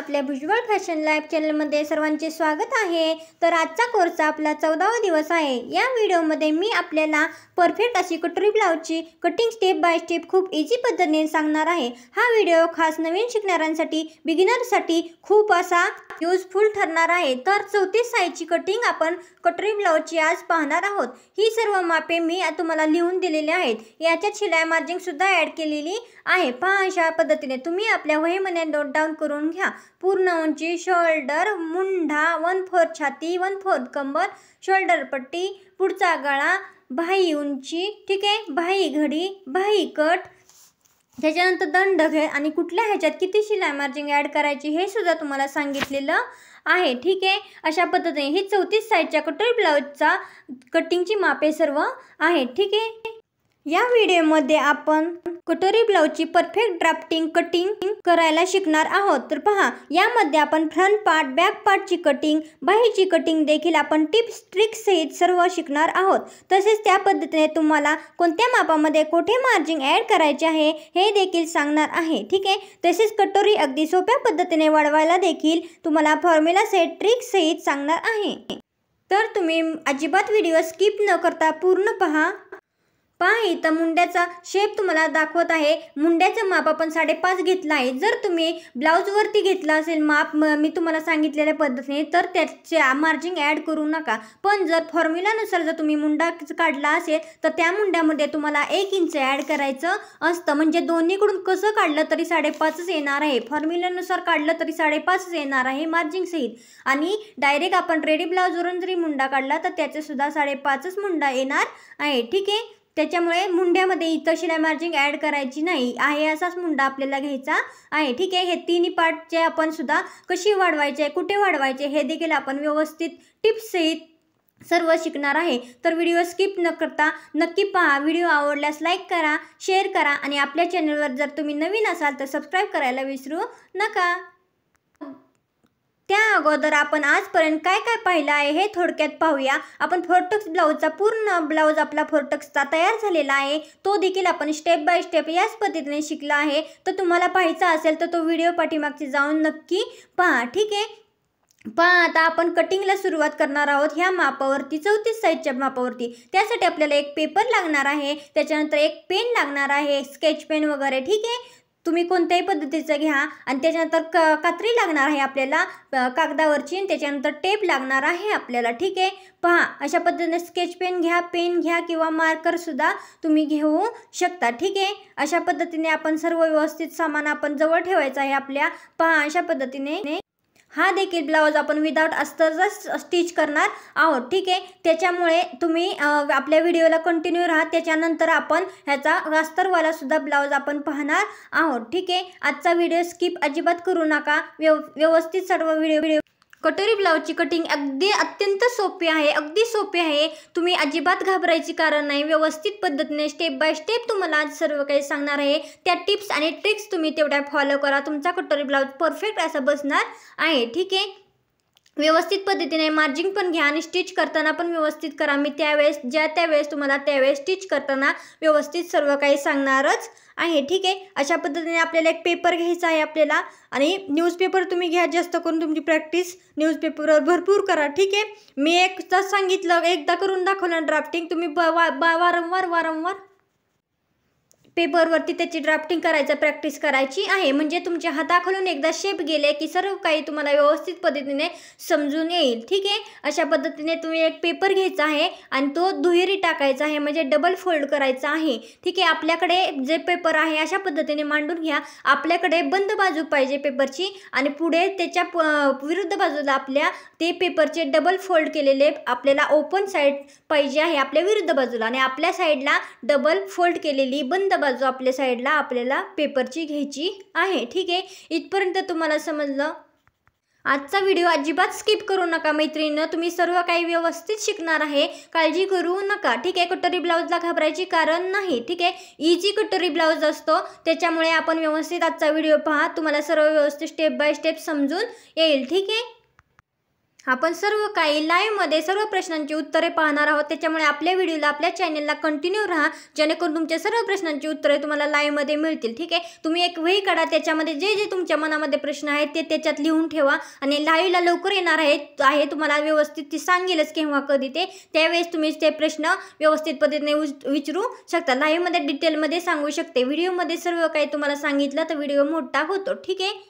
आपल्या Bhujbal fashion live चॅनलमध्ये सर्वांचे स्वागत आहे। तर आजचा कोर्सचा आपला 14वा दिवस आहे। या व्हिडिओमध्ये मी आपल्याला परफेक्ट अशी कटोरी ब्लाउजची कटिंग स्टेप बाय स्टेप खूप इझी पद्धतीने सांगणार आहे। हा व्हिडिओ खास नवीन शिकणाऱ्यांसाठी बिगिनरसाठी खूप असा युजफुल ठरणार आहे। तर 34 साइजची कटिंग आपण कटोरी ब्लाउजची आज पाहणार आहोत। ही सर्व मापे मी तुम्हाला लिहून दिलेली आहेत। याच्यात शिलाई मार्जिन सुद्धा ॲड केलेली आहे। पहा अशा पद्धतीने तुम्ही आपल्या वहीमध्ये नोट डाऊन करून घ्या। पूर्ण उंची, शोल्डर, मुंढा, 1/4 छाती, 1/4 कंबर, शोल्डर पट्टी, पुढचा गळा, बाही उंची, ठीक आहे, बाही घडी, बाही कट, त्याच्यानंतर दंड घे आणि कुठल्या ह्याच्यात किती शिलाई मार्जिन ॲड करायची हे सुद्धा तुम्हाला सांगितलेलं आहे। ठीक आहे, अशा पद्धतीने ही 34 साइजच्या कटोरी ब्लाउजचा कटिंगची मापे सर्व आहे। ठीक आहे, या व्हिडिओमध्ये आपण कटोरी ब्लाउजची परफेक्ट ड्राफ्टिंग कटिंग करायला शिकणार आहोत। तर पहा, यामध्ये आपण फ्रंट पार्ट, बॅक पार्टची कटिंग, बाहीची कटिंग देखील आपण टिप्स ट्रिक्स सहित सर्व शिकणार आहोत। तसेच त्या पद्धतीने तुम्हाला कोणत्या मापामध्ये कुठे मार्जिन ॲड करायचे आहे हे देखील सांगणार आहे। ठीक आहे, तसेच कटोरी अगदी सोप्या पद्धतीने वाढवायला देखील तुम्हाला फॉर्म्युला सहित ट्रिक्स सहित सांगणार आहे। तर तुम्ही अजिबात व्हिडिओ स्किप न करता पूर्ण पहा। पहा, इथं मुंड्याचा शेप तुम्हाला दाखवत आहे। मुंड्याचं माप आपण 5.5 घेतला आहे। जर तुम्ही ब्लाउजवरती घेतला असेल माप मी तुम्हाला सांगितलेल्या पद्धतीने तर त्याचे मार्जिन ॲड करू नका। पण जर फॉर्म्युलानुसार जर तुम्ही मुंडा काढला असेल तर त्या मुंड्यामध्ये तुम्हाला 1 इंच ॲड करायचं असतं। म्हणजे दोन्हीकडून कसं काढलं तरी 5.5च येणार आहे। फॉर्म्युलानुसार काढलं तरी 5.5च येणार आहे मार्जिन सहित। आणि डायरेक्ट आपण रेडी ब्लाउजवरून जरी मुंडा काढला तर त्याचे सुद्धा 5.5च मुंडा येणार आहे। ठीक आहे, त्याच्यामुळे मुंड्यामध्ये इथं शिलाई मार्जिन ॲड करायची नाही आहे। असाच मुंडा आपल्याला घ्यायचा आहे। ठीक आहे, हे तिन्ही पार्टचे आपण सुद्धा कशी वाढवायचे, कुठे वाढवायचे हे देखील आपण व्यवस्थित टिप्स सहित सर्व शिकणार आहे। तर व्हिडिओ स्किप न करता नक्की पहा। व्हिडिओ आवडल्यास लाईक करा, शेअर करा आणि आपल्या चॅनलवर जर तुम्ही नवीन असाल तर सबस्क्राईब करायला विसरू नका। त्या अगोदर आपण आजपर्यंत काय काय पाहिलं आहे हे थोडक्यात पाहूया। आपण फोरटक्स ब्लाउजचा पूर्ण ब्लाउज आपला फोरटक्सचा तयार झालेला आहे। तो देखील आपण स्टेप बाय स्टेप याच पद्धतीने शिकला आहे। तर तुम्हाला पाहायचा असेल तर तो व्हिडिओ पाठीमागची जाऊन नक्की पहा। ठीक आहे, पहा आता आपण कटिंगला सुरुवात करणार आहोत ह्या मापावरती, 34 साइजच्या मापावरती। त्यासाठी आपल्याला एक पेपर लागणार आहे, त्याच्यानंतर एक पेन लागणार आहे, स्केच पेन वगैरे। ठीक आहे, तुम्ही कोणत्याही पद्धतीचं घ्या आणि त्याच्यानंतर कात्री लागणार आहे आपल्याला कागदावरची आणि त्याच्यानंतर टेप लागणार आहे आपल्याला। ठीक आहे, पहा अशा पद्धतीने स्केच पेन घ्या किंवा मार्कर सुद्धा तुम्ही घेऊ शकता। ठीक आहे, अशा पद्धतीने आपण सर्व व्यवस्थित सामान आपण जवळ ठेवायचं आहे आपल्या। पहा अशा पद्धतीने हा देखील ब्लाउज आपण विदाउट अस्तरचा स्टिच करणार आहोत। ठीक आहे, त्याच्यामुळे तुम्ही आपल्या व्हिडिओला कंटिन्यू राहा। त्याच्यानंतर आपण ह्याचा अस्तरवाला सुद्धा ब्लाउज आपण पाहणार आहोत। ठीक आहे, आजचा व्हिडिओ स्किप अजिबात करू नका। व्यवस्थित सर्व व्हिडिओ कटोरी ब्लाउजची कटिंग अत्यंत सोपी आहे, अगदी सोपी आहे। तुम्ही अजिबात घाबरायची कारण नाही। व्यवस्थित पद्धतीने स्टेप बाय स्टेप तुम्हाला आज सर्व काही सांगणार आहे। त्या टिप्स आणि ट्रिक्स तुम्ही तेवढ्या फॉलो करा, तुमचा कटोरी ब्लाउज परफेक्ट असा बसणार आहे। ठीक आहे, व्यवस्थित पद्धतीने मार्जिन पण घ्या आणि स्टिच करताना पण व्यवस्थित करा। मी त्यावेळेस तुम्हाला त्यावेळेस स्टिच करताना व्यवस्थित सर्व काही सांगणारच आहे। ठीक आहे, अशा पद्धतीने आपल्याला एक पेपर घ्यायचा आहे आपल्याला आणि न्यूजपेपर तुम्ही घ्या। जास्त करून तुमची प्रॅक्टिस न्यूजपेपरवर भरपूर करा। ठीक आहे, मी एकदा सांगितलं, एकदा करून दाखवलं ड्राफ्टिंग, तुम्ही वारंवार पेपरवरती त्याची ड्राफ्टिंग करायचं प्रॅक्टिस करायची आहे। म्हणजे तुमच्या हाताखालून एकदा शेप गेले की सर्व काही तुम्हाला व्यवस्थित पद्धतीने समजून येईल। ठीक आहे, अशा पद्धतीने तुम्ही एक पेपर घ्यायचा आहे आणि तो दुहेरी टाकायचा आहे, म्हणजे डबल फोल्ड करायचा आहे। ठीक आहे, आपल्याकडे जे पेपर आहे अशा पद्धतीने मांडून घ्या। आपल्याकडे बंद बाजू पाहिजे पेपरची आणि पुढे त्याच्या विरुद्ध बाजूला आपल्या ते पेपरचे डबल फोल्ड केलेले आपल्याला ओपन साईड पाहिजे आहे आपल्या विरुद्ध बाजूला, आणि आपल्या साईडला डबल फोल्ड केलेली बंद बाजू आपल्या साईडला आपल्याला पेपरची घ्यायची आहे। ठीक आहे, इथपर्यंत तुम्हाला समजलं। आजचा व्हिडिओ अजिबात स्किप करू नका मैत्रिणींनो, तुम्ही सर्व काही व्यवस्थित शिकणार आहे, काळजी करू नका। ठीक आहे, कटोरी ब्लाउजला घाबरायची कारण नाही। ठीक आहे, इझी कटोरी ब्लाउज असतो, त्याच्यामुळे आपण व्यवस्थित आजचा व्हिडिओ पहा, तुम्हाला सर्व व्यवस्थित स्टेप बाय स्टेप समजून येईल। ठीक आहे, आपण सर्व काही लाईव्हमध्ये सर्व प्रश्नांची उत्तरे पाहणार आहोत। त्याच्यामुळे आपल्या व्हिडिओला आपल्या चॅनलला कंटिन्यू राहा, जेणेकरून तुमच्या सर्व प्रश्नांची उत्तरे तुम्हाला लाईव्हमध्ये मिळतील। ठीक आहे, तुम्ही एक वही काढा, त्याच्यामध्ये जे जे तुमच्या मनामध्ये प्रश्न आहेत ते त्याच्यात लिहून ठेवा आणि लाईव्हला लवकर येणार आहे तुम्हाला व्यवस्थित ती सांगेलच केव्हा कधी ते, त्यावेळेस तुम्ही ते प्रश्न व्यवस्थित पद्धतीने विचारू शकता। लाईव्हमध्ये डिटेलमध्ये सांगू शकते, व्हिडिओमध्ये सर्व काही तुम्हाला सांगितलं तर व्हिडिओ मोठा होतो। ठीक आहे,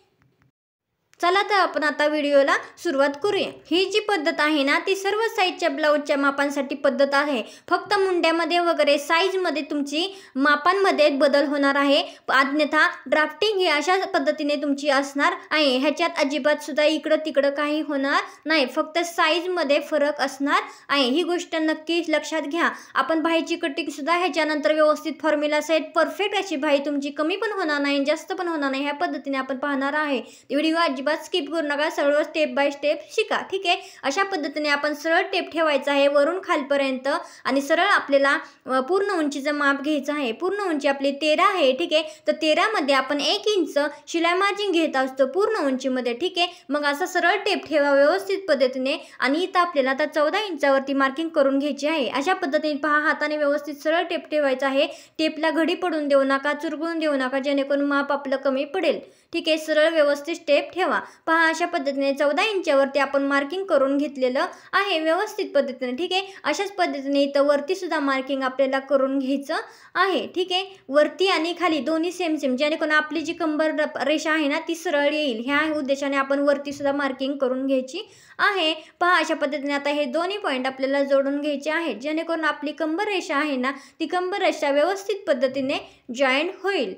चला तर आपण आता व्हिडिओला सुरुवात करूया। ही जी पद्धत आहे ना ती सर्व साईजच्या ब्लाऊजच्या मापांसाठी पद्धत आहे। फक्त मुंड्यामध्ये वगैरे साईजमध्ये तुमची मापांमध्ये बदल होणार आहे, अन्यथा ड्राफ्टिंग ही अशा पद्धतीने तुमची असणार आहे। ह्याच्यात अजिबात सुद्धा इकडं तिकडं काही होणार नाही, फक्त साईजमध्ये फरक असणार आहे, ही गोष्ट नक्की लक्षात घ्या। आपण बाहीची कटिंग सुद्धा ह्याच्यानंतर व्यवस्थित फॉर्म्युला सेट परफेक्ट अशी बाही तुमची कमी पण होणार नाही जास्त पण होणार नाही, ह्या पद्धतीने आपण पाहणार आहे। व्हिडिओ अजिबात स्किप करू नका, सरळ स्टेप बाय स्टेप शिका। ठीक आहे, अशा पद्धतीने आपण सरळ टेप ठेवायचा आहे वरून खालपर्यंत आणि सरळ आपल्याला पूर्ण उंचीचं माप घ्यायचं आहे। पूर्ण उंची आपली 13 आहे। ठीक आहे, तर 13 मध्ये आपण 1 इंच शिलाई मार्जिन घेत असतो पूर्ण उंचीमध्ये। ठीक आहे, मग असा सरळ टेप ठेवा व्यवस्थित पद्धतीने आणि इथं आपल्याला आता 14 इंचावरती मार्किंग करून घ्यायची आहे। अशा पद्धतीने पहा, हाताने व्यवस्थित सरळ टेप ठेवायचा आहे। टेपला घडी पडून देऊ नका, चुरगळून देऊ नका, जेणेकरून माप आपलं कमी पडेल। ठीक आहे, सरळ व्यवस्थित स्टेप ठेवा। पहा, अशा पद्धतीने 14 इंचावरती आपण मार्किंग करून घेतलेलं आहे व्यवस्थित पद्धतीने। ठीक आहे, अशाच पद्धतीने इथं वरती सुद्धा मार्किंग आपल्याला करून घ्यायचं आहे। ठीक आहे, वरती आणि खाली दोन्ही सेम जेणेकरून आपली जी कंबर रेषा आहे ना ती सरळ येईल, ह्या उद्देशाने आपण वरती सुद्धा मार्किंग करून घ्यायची आहे। पहा, अशा पद्धतीने आता हे दोन्ही पॉईंट आपल्याला जोडून घ्यायचे आहेत, जेणेकरून आपली कंबर रेषा आहे ना ती कंबर रेषा व्यवस्थित पद्धतीने जॉईंट होईल,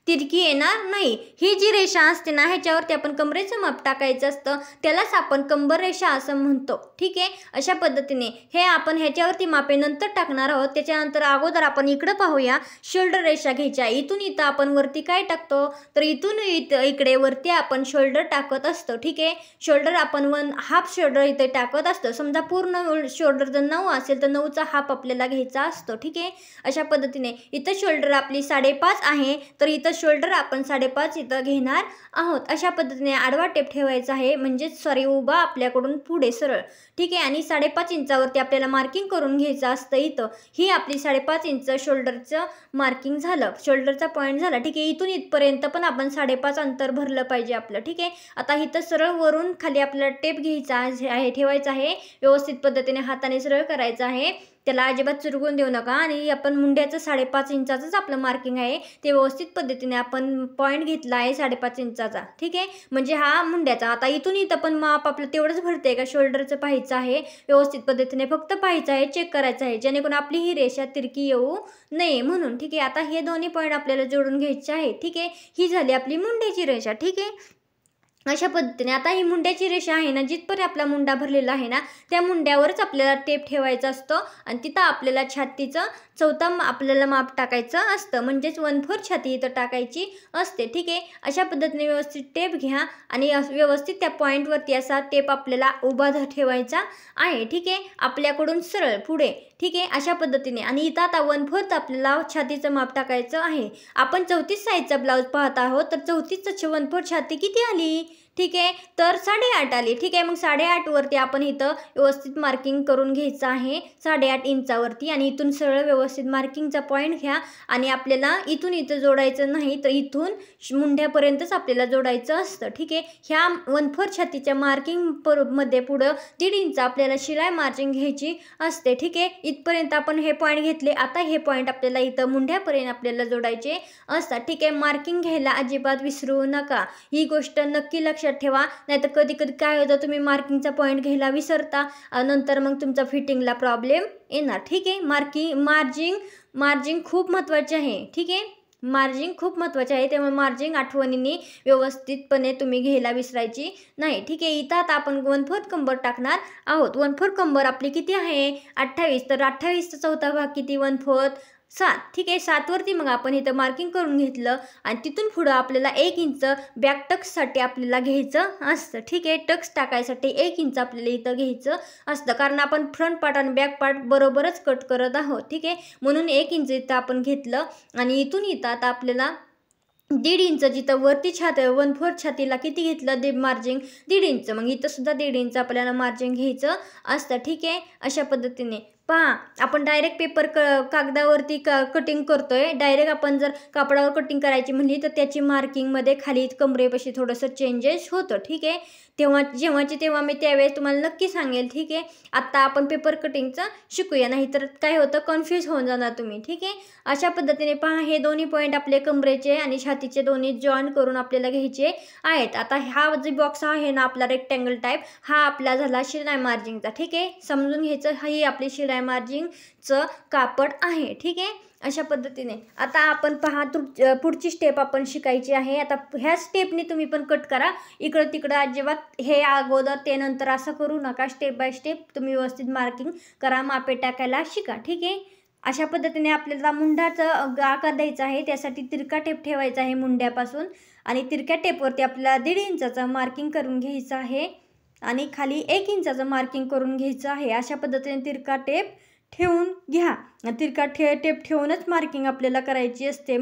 तिरकी येणार नाही। ही जी रेषा असते ना ह्याच्यावरती आपण कमरेचं माप टाकायचं असतं, त्यालाच आपण कंबर रेषा असं म्हणतो। ठीक आहे, अशा पद्धतीने हे आपण ह्याच्यावरती मापे नंतर टाकणार आहोत। त्याच्यानंतर अगोदर आपण इकडं पाहूया, शोल्डर रेषा घ्यायच्या। इथून इथं आपण वरती काय टाकतो, तर इथून इकडे वरती आपण शोल्डर टाकत असतो। ठीक आहे, शोल्डर आपण हाफ शोल्डर इथे टाकत असतो। समजा पूर्ण शोल्डर जर 9 असेल तर 9चा हाफ आपल्याला घ्यायचा असतो। ठीक आहे, अशा पद्धतीने इथं शोल्डर आपली 5.5 आहे, तर इथं शोल्डर आपण 5.5 इथं घेणार आहोत। अशा पद्धतीने आडवा टेप ठेवायचा आहे, म्हणजे उभा आपल्याकडून पुढे सरळ। ठीक आहे, आणि 5.5 इंचावरती आपल्याला मार्किंग करून घ्यायचं असतं इथं। ही आपली 5.5 इंच शोल्डरचं मार्किंग झालं, शोल्डरचा पॉईंट झाला। ठीक आहे, इथून इथपर्यंत पण आपण 5.5 अंतर भरलं पाहिजे आपलं। ठीक आहे, आता इथं सरळ वरून खाली आपल्याला टेप घ्यायचा आहे, ठेवायचा आहे व्यवस्थित पद्धतीने, हाताने सरळ करायचं आहे, त्याला अजिबात चुरगून देऊ नका। आणि आपण मुंड्याचं 5.5 इंचाचंच आपलं मार्किंग आहे, ते व्यवस्थित पद्धतीने आपण पॉईंट घेतला आहे 5.5 इंचाचा। ठीक आहे, म्हणजे हा मुंड्याचा। आता इथून इथं पण माप आपलं तेवढंच भरते का, शोल्डरचं पाहायचं आहे व्यवस्थित पद्धतीने, फक्त पाहायचं आहे, चेक करायचं आहे, जेणेकरून आपली ही रेषा तिरकी येऊ नये म्हणून। ठीक आहे, आता हे दोन्ही पॉईंट आपल्याला जोडून घ्यायचे आहे। ठीक आहे, ही झाली आपली मुंड्याची रेषा। ठीक आहे, अशा पद्धतीने आता ही मुंड्याची रेषा आहे ना, जिथपर्यंत आपला मुंडा भरलेला आहे ना त्या मुंड्यावरच आपल्याला टेप ठेवायचा असतो आणि तिथं आपल्याला छातीचं चौथा आपल्याला माप टाकायचं असतं, म्हणजेच 1/4 छाती इथं टाकायची असते। ठीक आहे, अशा पद्धतीने व्यवस्थित टेप घ्या आणि व्यवस्थित त्या पॉईंटवरती असा टेप आपल्याला उभा ठेवायचा आहे। ठीक आहे, आपल्याकडून सरळ पुढे। ठीक आहे, अशा पद्धतीने, आणि इथं आता 1/4 आपल्याला छातीचं माप टाकायचं आहे। आपण 34 साईजचा ब्लाऊज पाहत आहोत, तर 34चं 1/4 छाती किती आली? ठीक आहे, तर 8.5 आली। ठीक आहे, मग 8.5 वरती आपण इथं व्यवस्थित मार्किंग करून घ्यायचं आहे 8.5 इंचावरती, आणि इथून सरळ व्यवस्थित मार्किंगचा पॉईंट घ्या आणि आपल्याला इथून इथं जोडायचं नाही, तर इथून मुंड्यापर्यंतच आपल्याला जोडायचं असतं। ठीक आहे, ह्या 1/4 छातीच्या मार्किंग मध्ये पुढं 1.5 इंच आपल्याला शिलाई मार्जिन घ्यायची असते। ठीक आहे, इथपर्यंत आपण हे पॉईंट घेतले, आता हे पॉईंट आपल्याला इथं मुंड्यापर्यंत आपल्याला जोडायचे असतात। ठीक आहे, मार्किंग घ्यायला अजिबात विसरू नका, ही गोष्ट नक्की लक्षात ठेवा, नाहीतर कधी कधी काय होतं, तुम्ही मार्किंगचा पॉईंट घ्यायला विसरता, नंतर मग तुमचा फिटिंगला प्रॉब्लेम येणार। ठीक आहे, मार्जिन खूप महत्त्वाचे आहे। ठीक आहे, मार्जिन खूप महत्त्वाचे आहे, त्यामुळे मार्जिन आठवणीने व्यवस्थितपणे तुम्ही घ्यायला विसरायची नाही। ठीक आहे, इथं आता आपण 1/4 कंबर टाकणार आहोत। 1/4 कंबर आपली किती आहे? 28, तर 28चा चौथा भाग किती? 1/4 7। ठीक आहे, 7 वरती मग आपण इथं मार्किंग करून घेतलं आणि तिथून पुढं आपल्याला 1 इंच बॅक टक्ससाठी आपल्याला घ्यायचं असतं। ठीक आहे, टक्स टाकायसाठी 1 इंच आपल्याला इथं घ्यायचं असतं, कारण आपण फ्रंट पार्ट आणि बॅक पार्ट बरोबरच कट करत आहोत। ठीक आहे, म्हणून 1 इंच इथं आपण घेतलं आणि इथून इथं आता आपल्याला 1.5 इंच, जिथं वरती 1/4 छातीला किती घेतलं मार्जिन 1.5 इंच, मग इथं सुद्धा 1.5 इंच आपल्याला मार्जिन घ्यायचं असतं. ठीक आहे, अशा पद्धतीने पहा आपण डायरेक्ट पेपर कागदावरती कटिंग करतोय. डायरेक्ट आपण जर कापडावर कटिंग करायची म्हणली तर त्याची मार्किंगमध्ये खाली कमरेपाशी थोडंसं चेंजेस होतं. ठीक आहे, जेव्हाची तेव्हा मी त्यावेळेस तुम्हाला नक्की सांगेल. ठीक आहे, आत्ता आपण पेपर कटिंगचं शिकूया, नाहीतर काय होतं कन्फ्यूज होऊन जाणार तुम्ही. ठीक आहे, अशा पद्धतीने पहा हे दोन्ही पॉईंट आपले कमरेचे आणि छातीचे दोन्ही जॉईन करून आपल्याला घ्यायचे आहेत. आता हा जो बॉक्स आहे ना आपला रेक्टँगल टाईप, हा आपला झाला शिलाई मार्जिनचा. ठीक आहे, समजून घ्यायचं ही आपली शिलाई मार्जिनचं कापड आहे. ठीक आहे, अशा पद्धतीने आता आपण पहा पुढची स्टेप आपण शिकायची आहे. आता ह्या स्टेपने तुम्ही पण कट करा, इकडं तिकडं अजिबात हे अगोदर ते नंतर असं करू नका. स्टेप बाय स्टेप तुम्ही व्यवस्थित मार्किंग करा, मापे टाकायला शिका. ठीक आहे, अशा पद्धतीने आपल्याला मुंडाचा आकार द्यायचा आहे. त्यासाठी तिरका टेप ठेवायचा आहे मुंड्यापासून आणि तिरक्या टेपवरती आपल्याला 1.5 इंचाचं मार्किंग करून घ्यायचं आहे आणि खाली 1 इंचाचं मार्किंग करून घ्यायचं आहे. अशा पद्धतीने तिरका टेप ठेवून घ्या. तिरका टेप ठेवूनच मार्किंग आपल्याला करायची असते.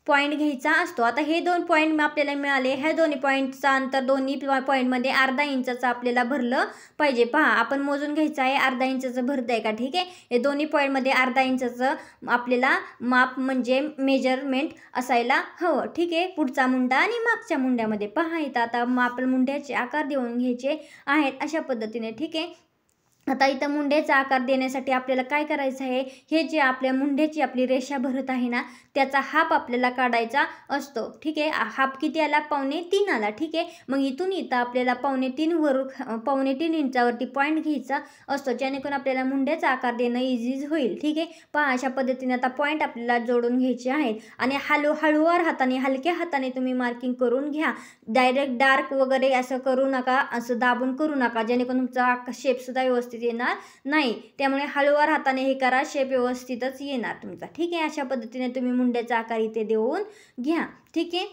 पॉईंट घ्यायचा असतो. आता हे 2 पॉईंट आपल्याला मिळाले, ह्या दोन्ही पॉईंटचा अंतर दोन्ही पॉईंटमध्ये 1/2 इंचाचं आपल्याला भरलं पाहिजे. पहा आपण मोजून घ्यायचं आहे 1/2 इंचाचं भरतं आहे का. ठीक आहे, हे दोन्ही पॉईंटमध्ये 1/2 इंचाचं आपल्याला माप म्हणजे मेजरमेंट असायला हवं. ठीक आहे, पुढचा मुंडा आणि मागच्या मुंड्यामध्ये पहा इथं आता आपल्या मुंड्याचे आकार देऊन घ्यायचे आहेत अशा पद्धतीने. ठीक आहे, आता इथं मुंड्याचा आकार देण्यासाठी आपल्याला काय करायचं आहे, हे जे आपल्या मुंड्याची आपली रेषा भरत आहे ना त्याचा हाफ आपल्याला काढायचा असतो. ठीक आहे, हाफ किती आला 2.25 आला. ठीक आहे, मग इथून इथं आपल्याला 2.25 इंचावरती पॉईंट घ्यायचा असतो, जेणेकरून आपल्याला मुंड्याचा आकार देणं इझी होईल. ठीक आहे, पहा अशा पद्धतीने आता पॉईंट आपल्याला जोडून घ्यायचे आहेत आणि हळूवार हाताने हलक्या हाताने तुम्ही मार्किंग करून घ्या. डायरेक्ट डार्क वगैरे असं करू नका, असं दाबून करू नका, जेणेकरून तुमचा शेपसुद्धा व्यवस्थित येणार नाही. त्यामुळे हळूवार हाताने हे करा, शेप व्यवस्थितच येणार तुमचा. ठीक आहे, अशा पद्धतीने तुम्ही मुंड्याचा आकार इथे देऊन घ्या. ठीक आहे,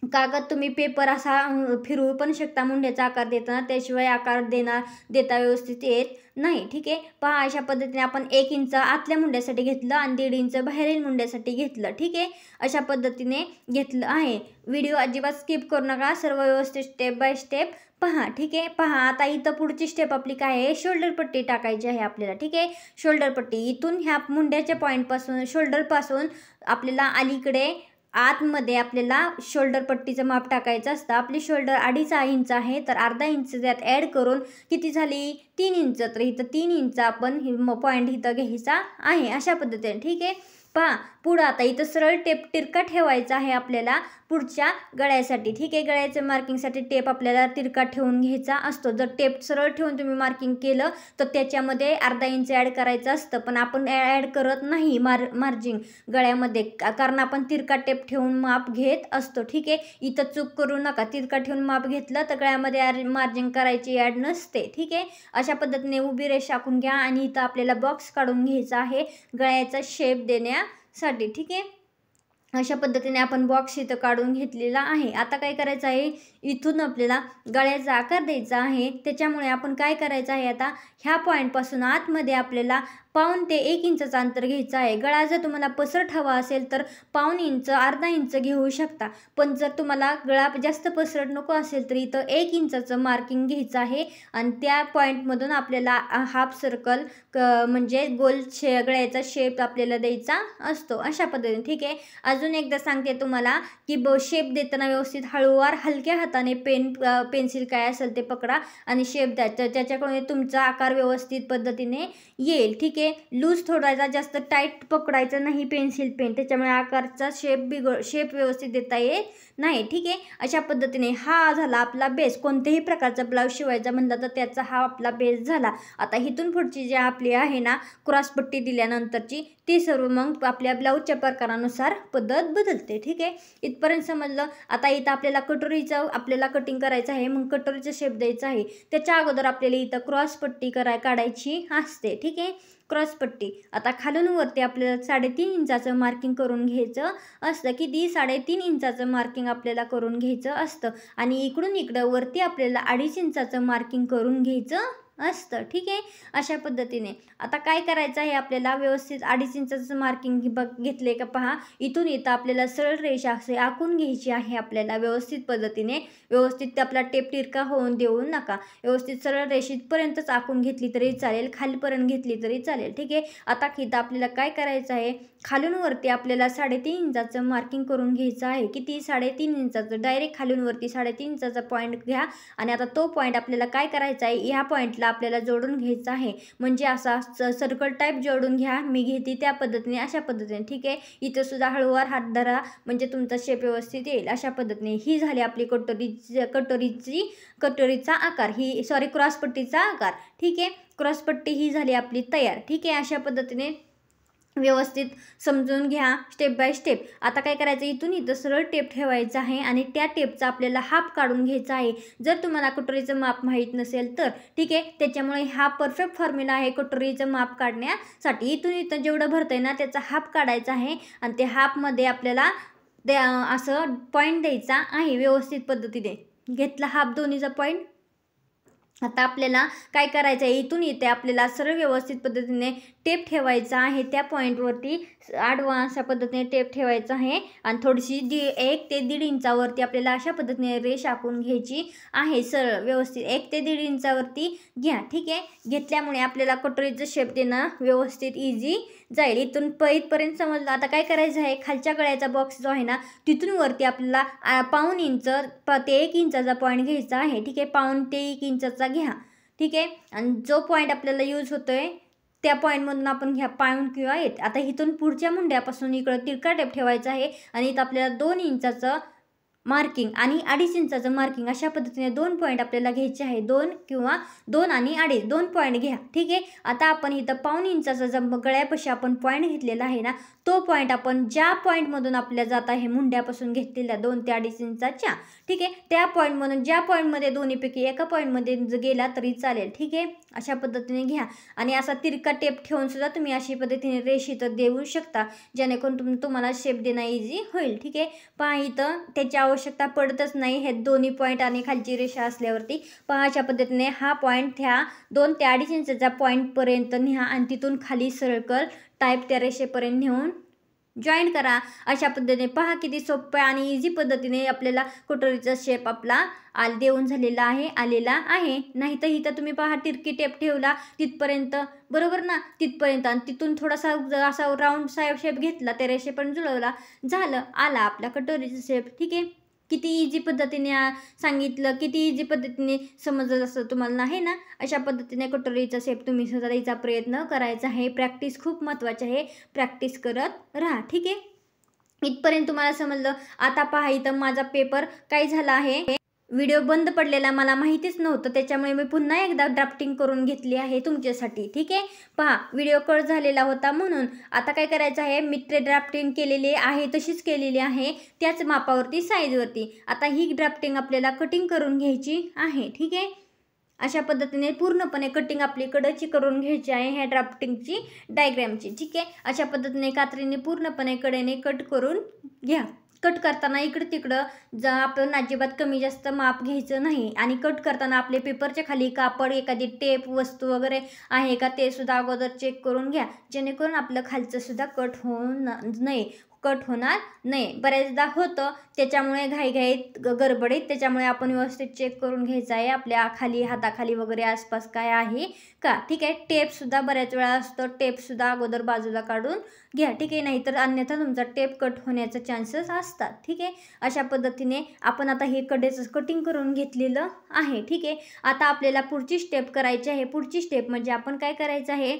कागद तुम्ही पेपर असा फिरवू पण शकता मुंड्याचा आकार देताना, त्याशिवाय आकार देता व्यवस्थित येत नाही. ठीक आहे, पहा अशा पद्धतीने आपण 1 इंच आतल्या मुंड्यासाठी घेतलं आणि 1.5 इंच बाहेरील मुंड्यासाठी घेतलं. ठीक आहे, अशा पद्धतीने घेतलं आहे. व्हिडिओ अजिबात स्किप करू नका, सर्व व्यवस्थित स्टेप बाय स्टेप पहा. ठीक आहे, पहा आता इथं पुढची स्टेप आपली काय आहे, शोल्डर पट्टी टाकायची आहे आपल्याला. ठीक आहे, शोल्डर पट्टी इथून ह्या मुंड्याच्या पॉईंटपासून शोल्डरपासून आपल्याला अलीकडे आतमध्ये आपल्याला शोल्डर पट्टीचं माप टाकायचं असतं. आपली शोल्डर 2.5 इंच आहे, तर 1/2 इंच त्यात ॲड करून किती झाली 3 इंच, तर इथं 3 इंच आपण पॉईंट इथं घ्यायचा आहे अशा पद्धतीने. ठीक आहे, पहा पुढं आता इथं सरळ टेप तिरका ठेवायचा आहे आपल्याला पुढच्या गळ्यासाठी. ठीक आहे, गळ्याच्या मार्किंगसाठी टेप आपल्याला तिरका ठेवून घ्यायचा असतो. जर टेप सरळ ठेवून तुम्ही मार्किंग केलं तर त्याच्यामध्ये 1/2 इंच ॲड करायचं असतं, पण आपण ॲड करत नाही मार्जिंग गळ्यामध्ये, कारण आपण तिरका टेप ठेवून माप घेत असतो. ठीक आहे, इथं चूक करू नका, तिरका ठेवून माप घेतलं तर गळ्यामध्ये मार्जिंग करायची ॲड नसते. ठीक आहे, अशा पद्धतीने उभी रेषा आखून घ्या आणि इथं आपल्याला बॉक्स काढून घ्यायचा आहे गळ्याचा शेप देण्यासाठी. ठीक आहे, अशा पद्धतीने आपण बॉक्स इथं काढून घेतलेला आहे. आता काय करायचं आहे, इथून आपल्याला गळ्याचा आकार द्यायचा आहे. त्याच्यामुळे आपण काय करायचं आहे, आता ह्या पॉईंटपासून आतमध्ये आपल्याला 1.25 ते 1 इंचाचं अंतर घ्यायचं आहे. गळा जर तुम्हाला पसरट हवा असेल तर 1.25 इंच 1/2 इंच घेऊ शकता, पण जर तुम्हाला गळा जास्त पसरट नको असेल तर इथं 1 इंचाचं मार्किंग घ्यायचं आहे आणि त्या पॉईंटमधून आपल्याला हाफ सर्कल म्हणजे गोल गळ्याचा शेप आपल्याला द्यायचा असतो अशा पद्धतीने. ठीक आहे, अजून एकदा सांगते तुम्हाला की शेप देताना व्यवस्थित हळूवार हलक्या हाताने पेन्सिल काय असेल ते पकडा आणि शेप द्या, त्याच्याकडून तुमचा आकार व्यवस्थित पद्धतीने येईल. ठीक आहे, लूज थोडासा, जास्त टाईट पकडायचं नाही पेन्सिल पेन, त्याच्यामुळे आकारचा शेप व्यवस्थित देता येत नाही. ठीक आहे, अशा पद्धतीने हा झाला आपला बेस. कोणत्याही प्रकारचा ब्लाऊज शिवायचा म्हणलं तर त्याचा हा आपला बेस झाला. आता इथून पुढची जी आपली आहे ना क्रॉसपट्टी दिल्यानंतरची ती सर्व मग आपल्या ब्लाऊजच्या प्रकारानुसार पद्धत बदलते. ठीक आहे, इथपर्यंत समजलं. आता इथं आपल्याला आपल्याला कटिंग करायचं आहे, मग कटोरीचा शेप द्यायचा आहे. त्याच्या अगोदर आपल्याला इथं क्रॉसपट्टी काढायची असते. ठीक आहे, क्रॉसपट्टी आता खालून वरती आपल्याला 3.5 इंचाचं मार्किंग करून घ्यायचं असतं. किती 3.5 इंचाचं मार्किंग आपल्याला करून घ्यायचं असतं आणि इकडून इकडं वरती आपल्याला 2.5 इंचाचं मार्किंग करून घ्यायचं असतं. ठीक आहे, अशा पद्धतीने आता काय करायचं आहे आपल्याला, व्यवस्थित 2.5 इंचाचं मार्किंग घेतले का पहा, इथून इथं आपल्याला सरळ रेषा असे आखून घ्यायची आहे आपल्याला व्यवस्थित पद्धतीने. व्यवस्थित आपला टेप तिरका होऊन देऊ नका, व्यवस्थित सरळ रेषेपर्यंतच आखून घेतली तरी चालेल, खालीपर्यंत घेतली तरी चालेल. ठीक आहे, आता इथं आपल्याला काय करायचं आहे, खालून वरती आपल्याला 3.5 इंचाचं मार्किंग करून घ्यायचं आहे. किती? 3.5 इंचाचं. डायरेक्ट खालून वरती 3.5 इंचाचा पॉईंट घ्या आणि आता तो पॉईंट आपल्याला काय करायचा आहे, ह्या पॉईंटला आपल्याला जोडून घ्यायचं आहे. म्हणजे असा सर्कल टाईप जोडून घ्या, मी घेते त्या पद्धतीने, अशा पद्धतीने. ठीक आहे, इथं सुद्धा हळूवार हात धरा म्हणजे तुमचा शेप व्यवस्थित येईल. अशा पद्धतीने ही झाली आपली कटोरीचा आकार, ही क्रॉसपट्टीचा आकार. ठीक आहे, क्रॉसपट्टी ही झाली आपली तयार. ठीक आहे, अशा पद्धतीने व्यवस्थित समजून घ्या स्टेप बाय स्टेप. आता काय करायचं, इथून इथं सरळ टेप ठेवायचा आहे आणि त्या टेपचा आपल्याला हाफ काढून घ्यायचा आहे. जर तुम्हाला कटोरीचं माप माहीत नसेल तर ठीक आहे, त्याच्यामुळे हा परफेक्ट फॉर्म्युला आहे कटोरीचं माप काढण्यासाठी. इथून इथं जेवढं भरतंय ना त्याचा हाफ काढायचा आहे आणि ते हाफमध्ये आपल्याला असं पॉईंट द्यायचा आहे. व्यवस्थित पद्धतीने घेतला हाफ दोन्हीचा पॉईंट. आता आपल्याला काय करायचं आहे, इथून इथे आपल्याला सरळ व्यवस्थित पद्धतीने टेप ठेवायचा आहे. त्या पॉईंटवरती आडवा अशा पद्धतीने टेप ठेवायचा आहे आणि थोडीशी 1 ते 1.5 इंचावरती आपल्याला अशा पद्धतीने रेष आखून घ्यायची आहे. सरळ व्यवस्थित 1 ते 1.5 इंचावरती घ्या. ठीक आहे, घेतल्यामुळे आपल्याला कटोरीचं शेप देणं व्यवस्थित इझी जाईल. इथपर्यंत समजलं. आता काय करायचं आहे, खालच्या गळ्याचा बॉक्स जो आहे ना तिथून वरती आपल्याला पाऊण इंच ते 1 इंचाचा पॉईंट घ्यायचा आहे. ठीक आहे, पाऊण ते 1 इंचाचा घ्या. ठीक आहे, आणि जो पॉईंट आपल्याला यूज होतोय त्या पॉईंटमधून आपण घ्या पाऊण किंवा 1. आता इथून पुढच्या मुंड्यापासून इकडं तिरका टेप ठेवायचा आहे आणि इथं आपल्याला 2 इंचाचं मार्किंग आणि 2.5 इंचाचं मार्किंग अशा पद्धतीने 2 पॉईंट आपल्याला घ्यायचे आहे. 2 किंवा 2 आणि 2.5 2 पॉईंट घ्या. ठीक आहे, आता आपण इथं पाऊण इंचाचा जो गळ्यापाशी आपण पॉईंट घेतलेला आहे ना तो पॉईंट आपण ज्या पॉईंटमधून आपल्याला जात आहे मुंड्यापासून घेतलेल्या 2 ते 2.5 इंचाच्या, ठीक आहे, त्या पॉईंटमधून ज्या पॉईंटमध्ये दोन्हीपैकी एका पॉईंटमध्ये गेला तरी चालेल. ठीक आहे, अशा पद्धतीने घ्या आणि असा तिरका टेप ठेवून सुद्धा तुम्ही अशा पद्धतीने रेषित देऊ शकता जेणेकरून तुम्हाला शेप देणं इझी होईल. ठीक आहे, पहा इथं त्याची आवश्यकता पडतच नाही, हे दोन्ही पॉईंट आणि खालची रेषा असल्यावरती. पहा अशा पद्धतीने हा पॉईंट ह्या 2 ते 2.5 इंचाच्या पॉईंटपर्यंत न्या आणि तिथून खाली सर्कल टाईप त्या रेषेपर्यंत नेऊन जॉईन करा. अशा पद्धतीने पहा किती सोप्या आणि इझी पद्धतीने आपल्याला कटोरीचा शेप आपला देऊन आलेला आहे. नाही तर इथं तुम्ही पहा तिरकी टेप ठेवला तिथपर्यंत, बरोबर ना, तिथपर्यंत आणि तिथून थोडासा असा राऊंड शेप घेतला, त्या रेषेपर्यंत जुळवला, झालं, आला आपला कटोरीचा शेप. ठीक आहे, किती इझी पद्धतीने सांगितलं, किती इझी पद्धतीने समजलं असं तुम्हाला नाही ना. अशा पद्धतीने कटोरीचा शेप तुम्ही सुद्धा द्यायचा प्रयत्न करायचा आहे. प्रॅक्टिस खूप महत्त्वाची आहे, प्रॅक्टिस करत राहा. ठीक आहे, इथपर्यंत तुम्हाला समजलं. आता पहा इथं माझा पेपर काय झाला आहे, व्हिडिओ बंद पडलेला मला माहितीच नव्हतं, त्याच्यामुळे मी पुन्हा एकदा ड्राफ्टिंग करून घेतली आहे तुमच्यासाठी. ठीक आहे, पहा व्हिडिओ कट झालेला होता म्हणून. आता काय करायचं आहे, मी ते ड्राफ्टिंग केलेली आहे तशीच केलेली आहे त्याच मापावरती साईजवरती. आता ही ड्राफ्टिंग आपल्याला कटिंग करून घ्यायची आहे. ठीक आहे, अशा पद्धतीने पूर्णपणे कटिंग आपली कडची करून घ्यायची आहे ह्या ड्राफ्टिंगची डायग्रॅमची. ठीक आहे, अशा पद्धतीने कात्रीने पूर्णपणे कडेने कट करून घ्या. कट करताना इकडं तिकडं आपण अजिबात कमी जास्त माप घ्यायचं नाही आणि कट करताना आपले पेपरच्या खाली कापड, एखादी टेप वस्तू वगैरे आहे का ते सुद्धा अगोदर चेक करून घ्या जेणेकरून आपलं खालचं सुद्धा कट होणार नाही. बऱ्याचदा होतं त्याच्यामुळे घाईघाईत गडबडीत, त्याच्यामुळे आपण व्यवस्थित चेक करून घ्यायचं आहे आपल्या खाली हाताखाली वगैरे आसपास काय आहे का. ठीक आहे, टेपसुद्धा बऱ्याच वेळा असतं, टेपसुद्धा अगोदर बाजूला काढून घ्या. ठीक आहे, नाहीतर अन्यथा तुमचा टेप कट होण्याचे चान्सेस असतात. ठीक आहे, अशा पद्धतीने आपण आता हे कडेचं कटिंग करून घेतलेलं आहे. ठीक आहे, आता आपल्याला पुढची स्टेप करायची आहे. पुढची स्टेप म्हणजे आपण काय करायचं आहे,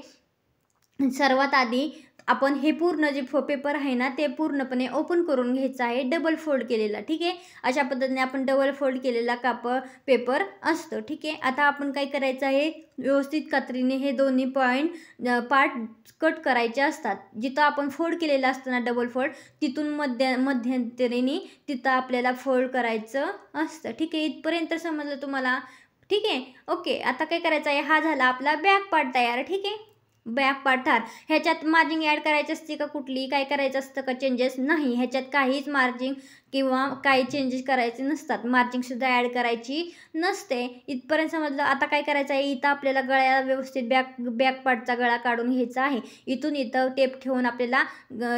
सर्वात आधी आपण हे पूर्ण जे पेपर आहे ना ते पूर्णपणे ओपन करून घ्यायचं आहे, डबल फोल्ड केलेला. ठीक आहे, अशा पद्धतीने आपण डबल फोल्ड केलेला पेपर असतो. ठीक आहे, आता आपण काय करायचं आहे, व्यवस्थित कात्रीने हे दोन्ही पार्ट कट करायचे असतात. जिथं आपण फोल्ड केलेलं असतं ना डबल फोल्ड, तिथून मध्यंतरीने तिथं आपल्याला फोल्ड करायचं असतं. ठीक आहे, इथपर्यंत समजलं तुम्हाला. ठीक आहे, ओके. आता काय करायचं आहे, हा झाला आपला बॅक पार्ट तयार. ठीक आहे, बॅक पार्ट थार ह्याच्यात मार्जिंग ॲड करायची असते का कुठली काय करायचं असतं का चेंजेस नाही, ह्याच्यात काहीच मार्जिंग किंवा काही चेंजेस करायचे नसतात, मार्जिंगसुद्धा ॲड करायची नसते. इथपर्यंत समजलं. आता काय करायचं आहे, इथं आपल्याला गळ्याला व्यवस्थित बॅक पार्टचा गळा काढून घ्यायचा आहे. इथून इथं टेप ठेवून आपल्याला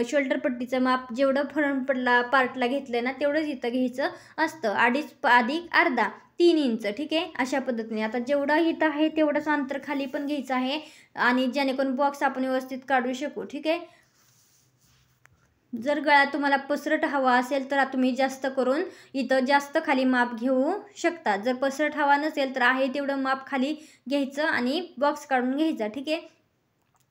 शोल्डर पट्टीचं माप जेवढं फ्रंट पार्टला घेतलं ना तेवढंच इथं घ्यायचं असतं, 2.5 अधिक अर्धा 3 इंच. ठीक आहे, अशा पद्धतीने आता जेवढं इथं आहे तेवढंच अंतर खाली पण घ्यायचं आहे आणि जेणेकरून बॉक्स आपण व्यवस्थित काढू शकू. ठीक आहे, जर गळा तुम्हाला पसरट हवा असेल तर तुम्ही जास्त करून इथं जास्त खाली माप घेऊ शकता. जर पसरट हवा नसेल तर आहे तेवढं माप खाली घ्यायचं आणि बॉक्स काढून घ्यायचा. ठीक आहे,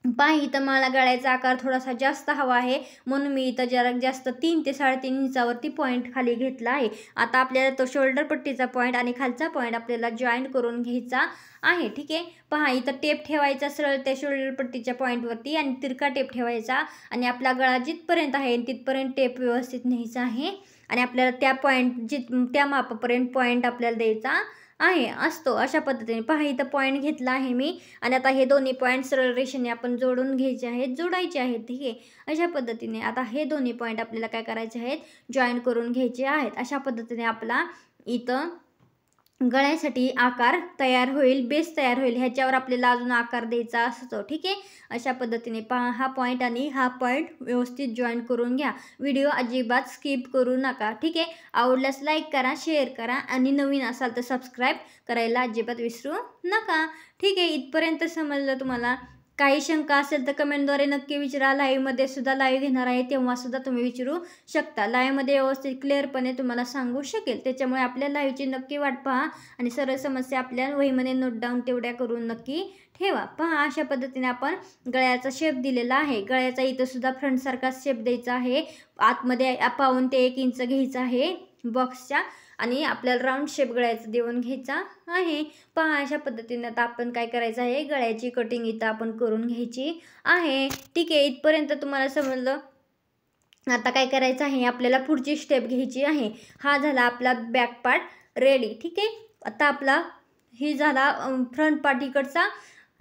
पहा इथं मला गळ्याचा आकार थोडासा जास्त हवा आहे म्हणून मी इथं जरा जास्त 3 ते 3.5 इंचावरती पॉईंट खाली घेतला आहे. आता आपल्याला तो शोल्डर पट्टीचा पॉईंट आणि खालचा पॉईंट आपल्याला जॉईंट करून घ्यायचा आहे. ठीक आहे, पहा इथं टेप ठेवायचा सरळ त्या शोल्डर पट्टीच्या पॉईंटवरती आणि तिरका टेप ठेवायचा आणि आपला गळा जिथपर्यंत आहे तिथपर्यंत टेप व्यवस्थित न्यायचा आहे आणि आपल्याला त्या पॉईंट त्या मापापर्यंत पॉईंट आपल्याला द्यायचा आहे असतो. अशा पद्धतीने पहा इथं पॉईंट घेतला आहे मी आणि आता हे दोन्ही पॉईंट सरळ रेषेने आपण जोडून घ्यायचे आहेत, जोडायचे आहेत. ठीक आहे, अशा पद्धतीने आता हे दोन्ही पॉईंट आपल्याला काय करायचे आहेत, जॉईन करून घ्यायचे आहेत. अशा पद्धतीने आपला इथं गळ्यासाठी आकार तयार होईल, बेस तयार होईल. ह्याच्यावर आपल्याला अजून आकार द्यायचा असतो. ठीक आहे, अशा पद्धतीने पहा हा पॉईंट आणि हा पॉईंट व्यवस्थित जॉईन करून घ्या. व्हिडिओ अजिबात स्किप करू नका. ठीक आहे, आवडल्यास लाईक करा, शेअर करा आणि नवीन असाल तर सबस्क्राईब करायला अजिबात विसरू नका. ठीक आहे, इथपर्यंत समजलं तुम्हाला. काही शंका असेल तर कमेंटद्वारे नक्की विचारा. लाईव्हमध्ये सुद्धा लाईव्ह घेणार आहे तेव्हा सुद्धा तुम्ही विचारू शकता. लाईव्हमध्ये व्यवस्थित क्लिअरपणे तुम्हाला सांगू शकेल. त्याच्यामुळे आपल्या लाईव्हची नक्की वाट पहा आणि सरळ समस्या आपल्या वहीमध्ये नोट डाऊन तेवढ्या करून नक्की ठेवा. पहा अशा पद्धतीने आपण गळ्याचा शेप दिलेला आहे. गळ्याचा इथं सुद्धा फ्रंटसारखा शेप द्यायचा आहे. आतमध्ये 1.5 ते 1 इंच घ्यायचा आहे बॉक्सच्या आणि आपल्याला राऊंड शेप गळ्याचा देऊन घ्यायचा आहे. पहा अशा पद्धतीने आता आपण काय करायचं आहे, गळ्याची कटिंग इथं आपण करून घ्यायची आहे. ठीक आहे, इथपर्यंत तुम्हाला समजलं. आता काय करायचं आहे, आपल्याला पुढची स्टेप घ्यायची आहे. हा झाला आपला बॅक पार्ट रेडी. ठीक आहे, आता आपला ही झाला फ्रंट पार्ट इकडचा.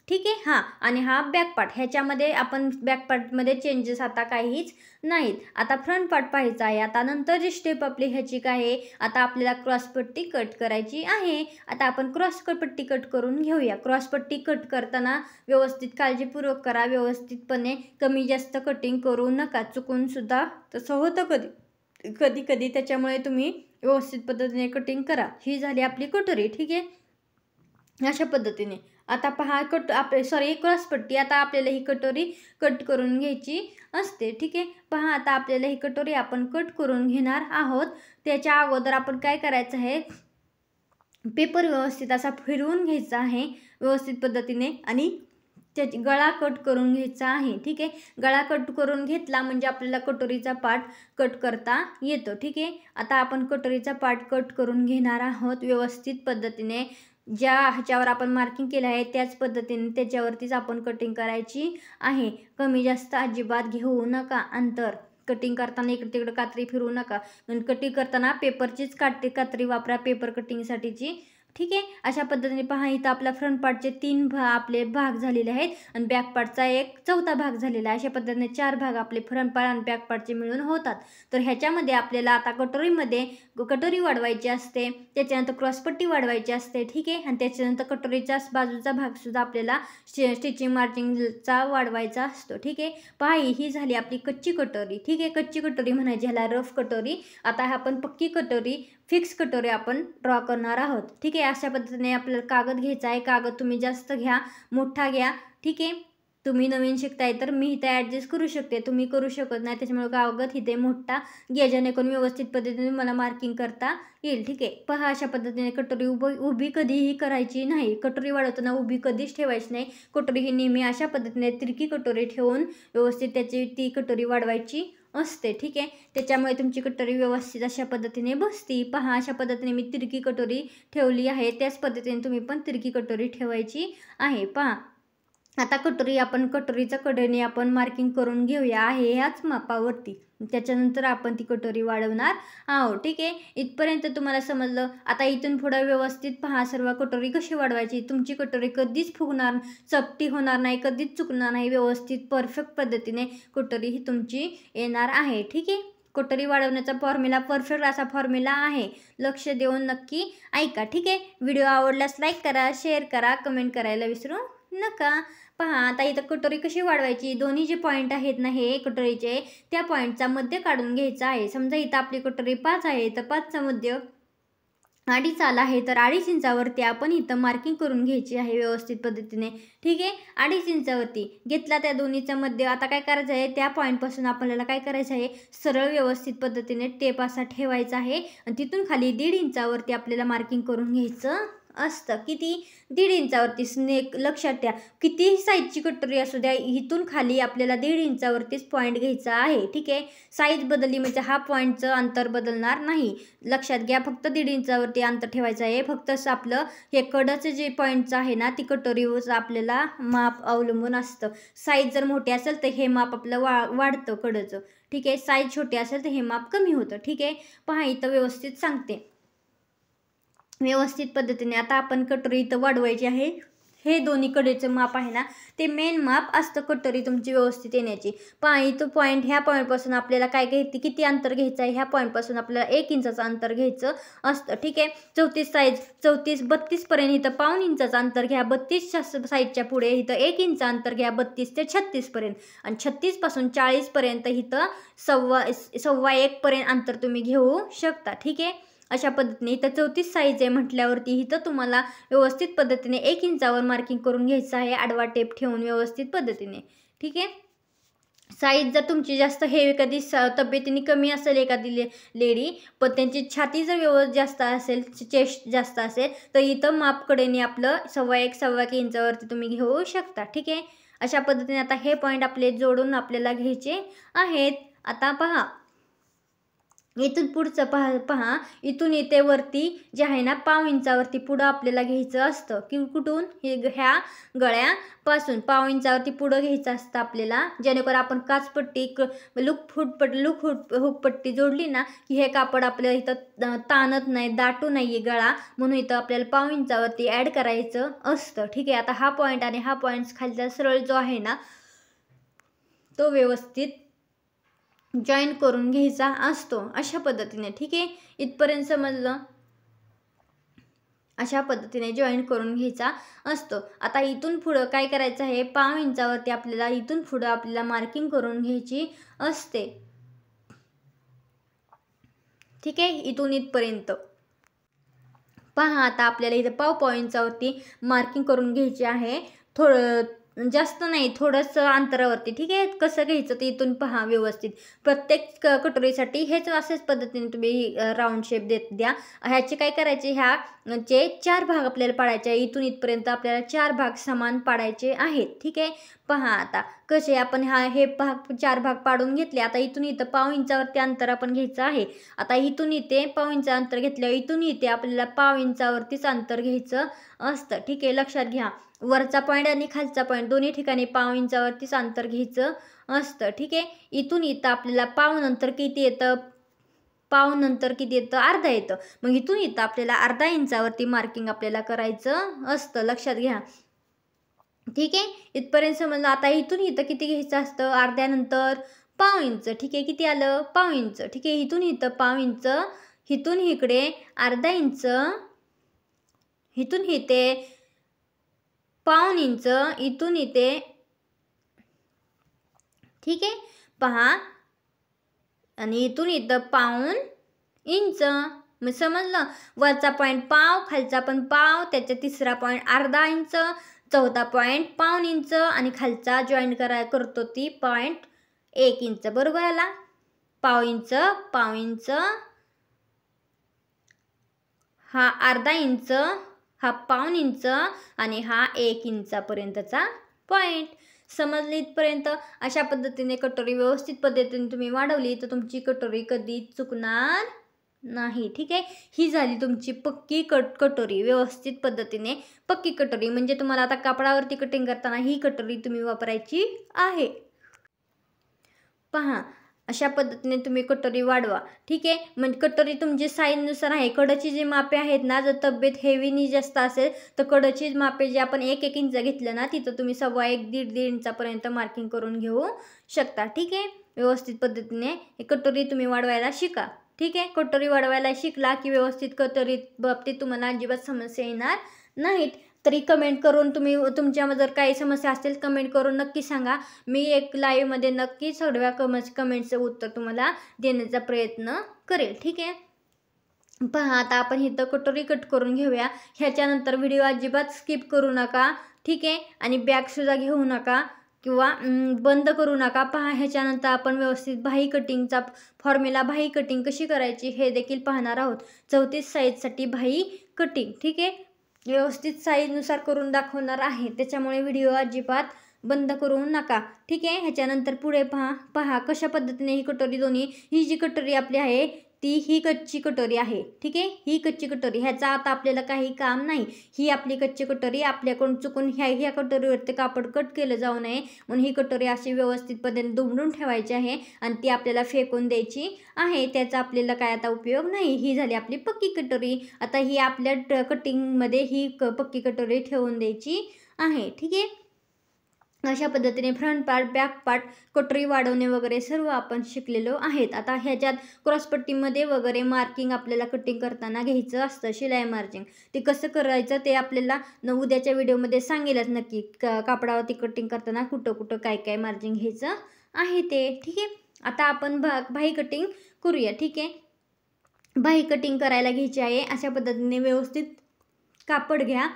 ठीक आहे, हां, आणि हा बॅक पार्ट. ह्याच्यामध्ये आपण बॅक पार्टमध्ये चेंजेस आता काहीच नाहीत. आता फ्रंट पार्ट पाहायचा आहे. आता नंतर जी स्टेप आपली ह्याची काय आहे, आता आपल्याला क्रॉसपट्टी कट करायची आहे. आता आपण पट्टी कट करून घेऊया. क्रॉसपट्टी कट करताना व्यवस्थित काळजीपूर्वक करा, व्यवस्थितपणे कमी जास्त कटिंग करू नका. चुकून सुद्धा तसं होतं कधी कधी, त्याच्यामुळे तुम्ही व्यवस्थित पद्धतीने कटिंग करा. ही झाली आपली कटोरी. ठीक आहे, अशा पद्धतीने आता पहा क्रॉसपट्टी. आता आपल्याला ही कटोरी कट करून घ्यायची असते. ठीक आहे, पहा आता आपल्याला ही कटोरी आपण कट करून घेणार आहोत. त्याच्या अगोदर आपण काय करायचं आहे, पेपर व्यवस्थित असा फिरवून घ्यायचा आहे व्यवस्थित पद्धतीने आणि त्याची गळा कट करून घ्यायचा आहे. ठीक आहे, गळा कट करून घेतला म्हणजे आपल्याला कटोरीचा पार्ट कट करता येतो. ठीक आहे, आता आपण कटोरीचा पार्ट कट करून घेणार आहोत व्यवस्थित पद्धतीने. ज्या ह्याच्यावर आपण मार्किंग केलं आहे त्याच पद्धतीने त्याच्यावरतीच आपण कटिंग करायची आहे. कमी जास्त अजिबात घेऊ नका अंतर. कटिंग करताना इकडे तिकडे कात्री फिरवू नका. कटिंग करताना पेपरचीच कात्री वापरा, पेपर कटिंगसाठीची. ठीक आहे, अशा पद्धतीने पहा इथं आपला फ्रंट पार्टचे 3 आपले भाग झालेले आहेत आणि बॅक पार्टचा एक चौथा भाग झालेला आहे. अशा पद्धतीने 4 भाग आपले फ्रंट पार्ट आणि बॅक पार्टचे मिळून होतात. तर ह्याच्यामध्ये आपल्याला आता कटोरी वाढवायची असते, त्याच्यानंतर क्रॉसपट्टी वाढवायची असते. ठीक आहे, आणि त्याच्यानंतर कटोरीच्या बाजूचा भागसुद्धा आपल्याला स्टिचिंग मार्जिंगचा वाढवायचा असतो. ठीक आहे, पहा ही झाली आपली कच्ची कटोरी. ठीक आहे, कच्ची कटोरी म्हणायची ह्याला रफ कटोरी. आता आपण पक्की कटोरी फिक्स कटोरी आपण ड्रॉ करणार आहोत. ठीक आहे, अशा पद्धतीने आपल्याला कागद घ्यायचा आहे. कागद तुम्ही जास्त घ्या, मोठा घ्या. ठीक आहे, तुम्ही नवीन शिकताय तर मी इथे ॲडजस्ट करू शकते, तुम्ही करू शकत नाही, त्याच्यामुळे कागद इथे मोठा घ्या जेणेकरून व्यवस्थित पद्धतीने मला मार्किंग करता येईल. ठीक आहे, पहा अशा पद्धतीने कटोरी उभी कधीही करायची नाही. कटोरी वाढवताना उभी कधीच ठेवायची नाही. कटोरी ही नेहमी अशा पद्धतीने तिरकी कटोरी ठेवून व्यवस्थित ती कटोरी वाढवायची असते. ठीक आहे, त्याच्यामुळे तुमची कटोरी व्यवस्थित अशा पद्धतीने बसती. पहा अशा पद्धतीने मी तिरकी कटोरी ठेवली आहे. त्याच पद्धतीने तुम्ही पण तिरकी कटोरी ठेवायची आहे. पहा आता कटोरीच्या कडेने आपण मार्किंग करून घेऊया आहे ह्याच मापावरती. त्याच्यानंतर आपण ती कटोरी वाढवणार आहोत. ठीक आहे, इथपर्यंत तुम्हाला समजलं. आता इथून पुढे व्यवस्थित पहा सर्व कटोरी कशी वाढवायची. तुमची कटोरी कधीच फुगणार, चपटी होणार नाही, कधीच चुकणार नाही. व्यवस्थित परफेक्ट पद्धतीने कटोरी ही तुमची येणार आहे. ठीक आहे, कटोरी वाढवण्याचा फॉर्म्युला परफेक्ट असा फॉर्म्युला आहे. लक्ष देऊन नक्की ऐका. ठीक आहे, व्हिडिओ आवडल्यास लाईक करा, शेअर करा, कमेंट करायला विसरू नका. पहा आता इथं कटोरी कशी वाढवायची. दोन्ही जे पॉईंट आहेत ना हे कटोरीचे, त्या पॉईंटचा मध्य काढून घ्यायचा आहे. समजा इथं आपली कटोरी 5 आहे तर 5चा मध्य 2.5 आला आहे तर 2.5 इंचावरती आपण इथं मार्किंग करून घ्यायची आहे व्यवस्थित पद्धतीने. ठीक आहे, 2.5 इंचावरती घेतला त्या दोन्हीचा मध्य. आता काय करायचं आहे, त्या पॉईंटपासून आपल्याला काय करायचं आहे, सरळ व्यवस्थित पद्धतीने टेप असा ठेवायचा आहे आणि तिथून खाली 1.5 इंचावरती आपल्याला मार्किंग करून घ्यायचं असतं. किती? 1.5 इंचावरती. स्नेक लक्षात ठेवा, कितीही साईजची कटोरी असू द्या, इथून खाली आपल्याला 1.5 इंचावरतीच पॉईंट घ्यायचा आहे. ठीक आहे, साईज बदलली म्हणजे हा पॉईंटचं अंतर बदलणार नाही. लक्षात घ्या, फक्त 1.5 इंचावरती अंतर ठेवायचं आहे. फक्त आपलं हे कडचं जे पॉईंटचं आहे ना, ती कटोरीवर आपल्याला माप अवलंबून असतं. साईज जर मोठी असेल तर हे माप आपलं वाढतं कडचं. ठीक आहे, साईज छोटी असेल तर हे माप कमी होतं. ठीक आहे, पहा इथं व्यवस्थित सांगते व्यवस्थित पद्धतीने. आता आपण कटोरी इथं वाढवायची आहे. हे दोन्ही कडेचं माप आहे ना, ते मेन माप असतं कटोरी तुमची व्यवस्थित येण्याची. पहा इथं पॉईंट, ह्या पॉईंटपासून आपल्याला काय किती अंतर घ्यायचं आहे, ह्या पॉईंटपासून आपल्याला 1 इंचाचं अंतर घ्यायचं असतं. ठीक आहे, 34 साईज 32 पर्यंत इथं 1.5 इंचाचं अंतर घ्या. 32च्या साईजच्या पुढे इथं 1 इंच अंतर घ्या 32 ते 36 पर्यंत. आणि 36 पासून 40 पर्यंत इथं 1.25 पर्यंत अंतर तुम्ही घेऊ शकता. ठीक आहे, अशा पद्धतीने इथं 34 साईज आहे म्हटल्यावरती इथं तुम्हाला व्यवस्थित पद्धतीने 1 इंचावर मार्किंग करून घ्यायचं आहे, आडवा टेप ठेवून व्यवस्थित पद्धतीने. ठीक आहे, साईज जर तुमची जास्त हे एखादी तब्येतीने कमी असेल एखादी लेडी, पण त्यांची छाती जर जास्त असेल, चेस्ट जास्त असेल, तर इथं मापकडेने आपलं 1.25 इंचावरती तुम्ही घेऊ शकता. ठीक आहे, अशा पद्धतीने आता हे पॉईंट आपले जोडून आपल्याला घ्यायचे आहेत. आता पहा इथून पुढचं पहा इथून इथे वरती जे आहे ना 1.5 इंचावरती पुढं आपल्याला घ्यायचं असतं. की कुठून? ह्या गळ्यापासून 1.5 इंचावरती पुढं घ्यायचं असतं आपल्याला, जेणेकरून आपण काचपट्टी हुकपट्टी जोडली ना की हे कापड आपल्याला इथं ताणत नाही, दाटू नाही गळा, म्हणून इथं आपल्याला 1.5 इंचावरती ॲड करायचं असतं. ठीक आहे, आता हा पॉईंट आणि हा पॉईंट खालचा सरळ जो आहे ना तो व्यवस्थित जॉईन करून घ्यायचा असतो अशा पद्धतीने. ठीक आहे, इथपर्यंत समजलं. अशा पद्धतीने जॉईन करून घ्यायचा असतो. आता इथून पुढं काय करायचं आहे, 1.5 इंचावरती आपल्याला इथून पुढं आपल्याला मार्किंग करून घ्यायची असते. ठीक आहे, इथून इथपर्यंत पहा आता आपल्याला इथं 1.5 इंचावरती मार्किंग करून घ्यायची आहे. थोडं जास्त नाही, थोडंसं अंतरावरती. ठीक आहे, कसं घ्यायचं ते इथून पहा व्यवस्थित. प्रत्येक कटोरीसाठी हेच अशाच पद्धतीने तुम्ही राऊंड शेप द्या. ह्याचे काय करायचे, ह्याचे 4 भाग आपल्याला पाडायचे. इथून इथपर्यंत आपल्याला 4 भाग समान पाडायचे आहेत. ठीक आहे, पहा आता कसे आपण हे 4 भाग पाडून घेतले. आता इथून इथं 1.5 इंचावरती अंतर आपण घ्यायचं आहे. आता इथून इथे 1.5 इंच अंतर घेतल्यावर इथून इथे आपल्याला 1.5 इंचावरतीच अंतर घ्यायचं असतं. ठीक आहे, लक्षात घ्या, वरचा पॉईंट आणि खालचा पॉईंट दोन्ही ठिकाणी 1.5 इंचावरतीच अंतर घ्यायचं असतं. ठीक आहे, इथून इथं आपल्याला 1.5 नंतर किती येतं, 1.5 नंतर किती येतं, अर्धा येतं. मग इथून इथं आपल्याला अर्धा इंचावरती मार्किंग आपल्याला करायचं असतं. लक्षात घ्या. ठीक आहे, इथपर्यंत समजलं. आता इथून इथं किती घ्यायचं असतं, अर्ध्यानंतर 1.5 इंच. ठीक आहे, किती आलं, 1.5 इंच. ठीक आहे, इथून इथं 1.5 इंच, इथून इकडे अर्धा इंच, इथून इथे 1.5 इंच, इथून इथे. ठीक आहे, पहा, आणि इथून इथं 1.5 इंच. मग समजलं, वरचा पॉईंट 1.5, खालचा पण 1.5, त्याच्या तिसरा पॉईंट अर्धा इंच, चौथा पॉईंट 1.5 इंच आणि खालचा जॉईन करतो ती पॉईंट 1 इंच. बरोबर आला, 1.5 इंच, 1.5 इंच, हा अर्धा इंच, हा 1.5 इंच आणि हा 1 इंचापर्यंतचा पॉईंट. समजली इथपर्यंत. अशा पद्धतीने कटोरी व्यवस्थित पद्धतीने तुम्ही वाढवली तर तुमची कटोरी कधी चुकणार नाही. ठीक आहे, ही झाली तुमची पक्की कटोरी, व्यवस्थित पद्धतीने पक्की कटोरी. म्हणजे तुम्हाला आता कापडावरती कटिंग करताना ही कटोरी तुम्ही वापरायची आहे. पहा, अशा पद्धतीने तुम्ही कटोरी वाढवा. ठीक आहे, म्हणजे कटोरी तुमची साईजनुसार आहे. कडची जी मापे आहेत ना, जर तब्येत हेवीनी जास्त असेल तर कडची मापे जे आपण 1-1 इंच घेतलं ना, तिथं तुम्ही 1.25 1.5 इंचापर्यंत मार्किंग करून घेऊ शकता. ठीक आहे, व्यवस्थित पद्धतीने हे कटोरी तुम्ही वाढवायला शिका. ठीक आहे, कटोरी वाढवायला शिकला की व्यवस्थित कटोरी बाबतीत तुम्हाला अजिबात समस्या येणार नाहीत. तरी कमेंट करून तुम्ही तुमच्या जर काही समस्या असतील कमेंट करून नक्की सांगा. मी एक लाईव्हमध्ये नक्की सगळ्या कमेंटचं उत्तर तुम्हाला देण्याचा प्रयत्न करेल. ठीक आहे, पहा आता आपण इथं कटोरी कट करून घेऊया. ह्याच्यानंतर व्हिडिओ अजिबात स्किप करू नका. ठीक आहे, आणि बॅगसुद्धा घेऊ नका किंवा बंद करू नका. पहा, ह्याच्यानंतर आपण व्यवस्थित बाही कटिंगचा फॉर्म्युला, बाही कटिंग कशी करायची हे देखील पाहणार आहोत. 34 साईजसाठी बाही कटिंग. ठीक आहे, व्यवस्थित साईजनुसार करून दाखवणार आहे, त्याच्यामुळे व्हिडिओ अजिबात बंद करू नका. ठीक आहे, ह्याच्यानंतर पुढे पहा कशा पद्धतीने ही कटोरी दोन्ही, ही जी कटोरी आपली आहे ही कच्ची कटोरी आहे. ठीक आहे, ही कच्ची कटोरी, ह्याचा आता आपल्याला काही काम नाही. ही आपली कच्ची कटोरी, आपल्याकडून चुकून ह्या कटोरीवरती कापड कट केलं जाऊ नये म्हणून ही कटोरी अशी व्यवस्थित पद्धतीने दुमडून ठेवायची आहे आणि ती आपल्याला फेकून द्यायची आहे. त्याचा आपल्याला काय आता उपयोग नाही. ही झाली आपली पक्की कटोरी. आता ही आपल्या कटिंगमध्ये ही पक्की कटोरी ठेवून द्यायची आहे. ठीक आहे, अशा पद्धतीने फ्रंट पार्ट, बॅक पार्ट, कटोरी वाढवणे वगैरे सर्व आपण शिकलेलो आहेत. आता ह्याच्यात क्रॉसपट्टीमध्ये वगैरे मार्किंग आपल्याला कटिंग करताना घ्यायचं असतं, शिलाई मार्जिंग. ते कसं करायचं ते आपल्याला उद्याच्या व्हिडिओमध्ये सांगेलच नक्की. कापडावरती कटिंग करताना कुठं कुठं काय काय मार्जिंग घ्यायचं आहे ते. ठीक आहे, आता आपण बाही कटिंग करूया. ठीक आहे, बाही कटिंग करायला घ्यायची आहे. अशा पद्धतीने व्यवस्थित कापड घ्या,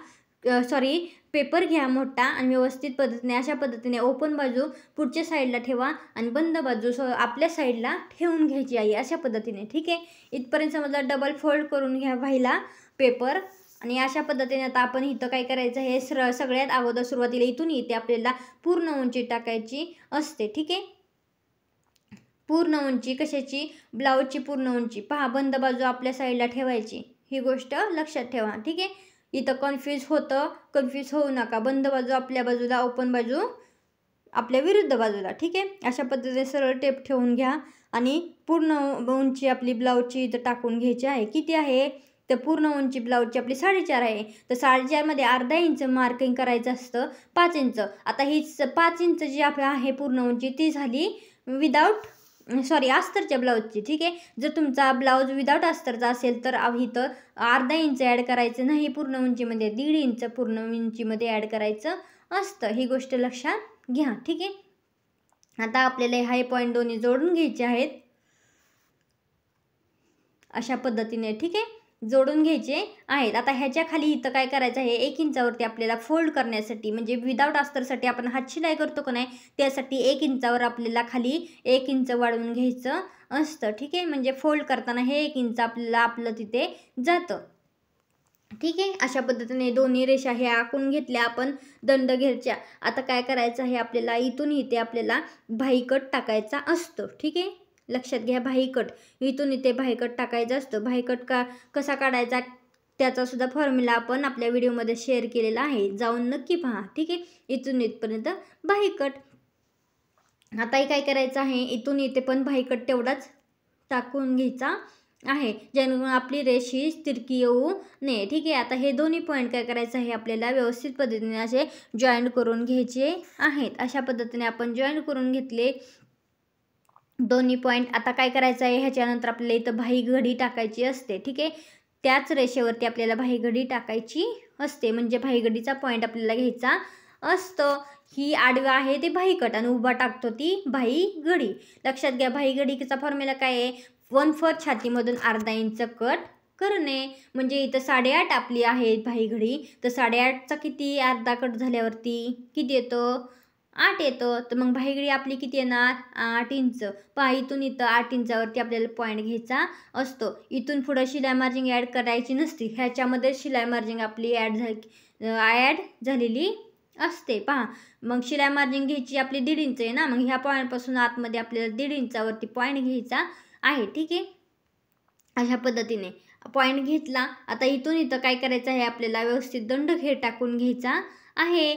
पेपर घ्या मोठा आणि व्यवस्थित पद्धतीने अशा पद्धतीने ओपन बाजू पुढच्या साईडला ठेवा आणि बंद बाजू आपल्या साईडला ठेवून घ्यायची आहे अशा पद्धतीने. ठीक आहे, इथपर्यंत समजलं. डबल फोल्ड करून घ्या बाहीला पेपर. आणि अशा पद्धतीने आता आपण इथं काय करायचं आहे, सगळ्यात अगोदर सुरुवातीला इथून इथे आपल्याला पूर्ण उंची टाकायची असते. ठीक आहे, पूर्ण उंची कशाची, ब्लाऊजची पूर्ण उंची. पहा, बंद बाजू आपल्या साईडला ठेवायची, ही गोष्ट लक्षात ठेवा. ठीक आहे, इथं कन्फ्यूज होऊ नका. बंद बाजू आपल्या बाजूला, ओपन बाजू आपल्या विरुद्ध बाजूला. ठीक आहे, अशा पद्धतीने सरळ टेप ठेवून घ्या आणि पूर्ण उंची आपली ब्लाऊजची इथं टाकून घ्यायची आहे. किती आहे तर पूर्ण उंची ब्लाऊजची आपली 4.5 आहे. तर 4.5 मध्ये अर्धा इंच मार्किंग करायचं असतं, 5 इंच. आता ही 5 इंच जी आहे पूर्ण उंची ती झाली अस्तरच्या ब्लाऊजची. ठीक आहे, जर तुमचा ब्लाऊज विदाऊट अस्तरचा असेल तर इथं अर्धा इंच ॲड करायचं नाही पूर्ण उंचीमध्ये, 1.5 इंच पूर्ण उंचीमध्ये ॲड करायचं असतं. ही गोष्ट लक्षात घ्या. ठीक आहे, आता आपल्याला हाय पॉईंट दोन्ही जोडून घ्यायचे आहेत अशा पद्धतीने. ठीक आहे, जोडून घ्यायचे आहेत. आता ह्याच्या खाली इथं काय करायचं आहे, 1 इंचावरती आपल्याला फोल्ड करण्यासाठी, म्हणजे विदाऊट अस्तरसाठी आपण हात शिलाई करतो का नाही, त्यासाठी 1 इंचावर आपल्याला खाली 1 इंच वाढवून घ्यायचं असतं. ठीक आहे, म्हणजे फोल्ड करताना हे 1 इंच आपलं तिथे जातं. ठीक आहे, अशा पद्धतीने दोन्ही रेषा हे आखून घेतल्या आपण दंड घेरच्या. आता काय करायचं आहे आपल्याला, इथून इथे आपल्याला बाहीकट टाकायचा असतो. ठीक आहे, लक्षात घ्या, बाहीकट इथून इथे बाहीकट टाकायचं असतं. बाहीकट कसा काढायचा त्याचा सुद्धा फॉर्म्युला आपण आपल्या व्हिडिओमध्ये शेअर केलेला आहे, जाऊन नक्की पहा. ठीक आहे, इथून इथपर्यंत बाहीकट. आताही काय करायचं आहे, इथून इथे पण बाहीकट तेवढाच टाकून घ्यायचा आहे, जेणेकरून आपली रेष ही तिरकी येऊ नये. ठीक आहे, आता हे दोन्ही पॉईंट काय करायचं आहे आपल्याला व्यवस्थित पद्धतीने असे जॉईंट करून घ्यायचे आहेत. अशा पद्धतीने आपण जॉईंट करून घेतले दोन्ही पॉईंट. आता काय करायचं आहे, ह्याच्यानंतर आपल्याला इथं बाही घडी टाकायची असते. ठीक आहे, त्याच रेषेवरती आपल्याला बाही घडी टाकायची असते, म्हणजे बाही घडीचा पॉईंट आपल्याला घ्यायचा असतो. ही आडवा आहे ते बाहीकट आणि उभा टाकतो ती बाही घडी. लक्षात घ्या, बाही घडीचा फॉर्म्युला काय आहे, 1/4 छातीमधून अर्धा इंच कट करणे. म्हणजे इथं 8.5 आपली आहे बाही घडी, तर 8.5चा किती, अर्धा कट झाल्यावरती किती येतो, 8 येतो. तर मग बाही घडी आपली किती येणार, 8 इंच. पहा, इथून इथं 8 इंचावरती आपल्याला पॉईंट घ्यायचा असतो. इथून पुढं शिलाई मार्जिंग ॲड करायची नसते, ह्याच्यामध्ये शिलाई मार्जिंग आपली ॲड झालेली असते. पहा, मग शिलाई मार्जिंग घ्यायची आपली 1.5 इंच आहे ना, मग ह्या पॉईंटपासून आतमध्ये आपल्याला 1.5 इंचावरती पॉईंट घ्यायचा आहे. ठीक आहे, अशा पद्धतीने पॉईंट घेतला. आता इथून इथं काय करायचं आहे, आपल्याला व्यवस्थित दंडघेर टाकून घ्यायचा आहे.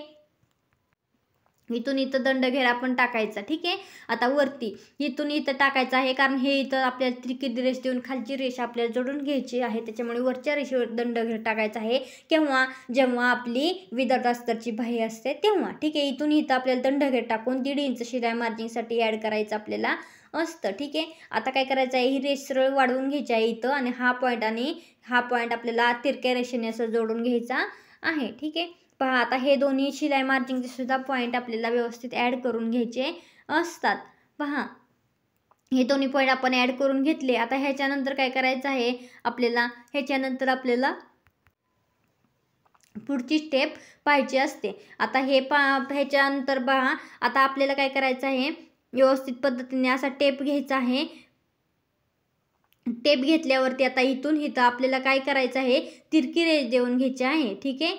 इथून इथं दंडघेर आपण टाकायचा. ठीक आहे. आता वरती इथून इथं टाकायचं आहे, कारण हे इथं आपल्याला त्रिकोणी रेष देऊन खालची रेष आपल्याला जोडून घ्यायची आहे, त्याच्यामुळे वरच्या रेषेवर दंडघेर टाकायचा आहे. जेव्हा आपली विदाउट अस्तरची बाही असते तेव्हा. ठीक आहे. इथून इथं आपल्याला दंडघेर टाकून 1.5 इंच शिलाई मार्जिंगसाठी ॲड करायचं आपल्याला असतं. ठीक आहे. आता काय करायचं आहे, ही रेष सरळ वाढवून घ्यायची आहे इथं, आणि हा पॉईंट आपल्याला तिरक्या रेषेने असं जोडून घ्यायचा आहे. ठीक आहे. पहा, आता हे दोन्ही शिलाई मार्जिंगचे सुद्धा पॉईंट आपल्याला व्यवस्थित ॲड करून घ्यायचे असतात. पहा, हे दोन्ही पॉईंट आपण ॲड करून घेतले. आता ह्याच्यानंतर काय करायचं आहे, ह्याच्यानंतर आपल्याला पुढची स्टेप पाहिजे असते. आता ह्याच्यानंतर पहा, आता आपल्याला काय करायचं आहे, व्यवस्थित पद्धतीने असा टेप घ्यायचा आहे. टेप घेतल्यावरती आता इथून इथं आपल्याला काय करायचं आहे, तिरकी रेष देऊन घ्यायची आहे. ठीक आहे.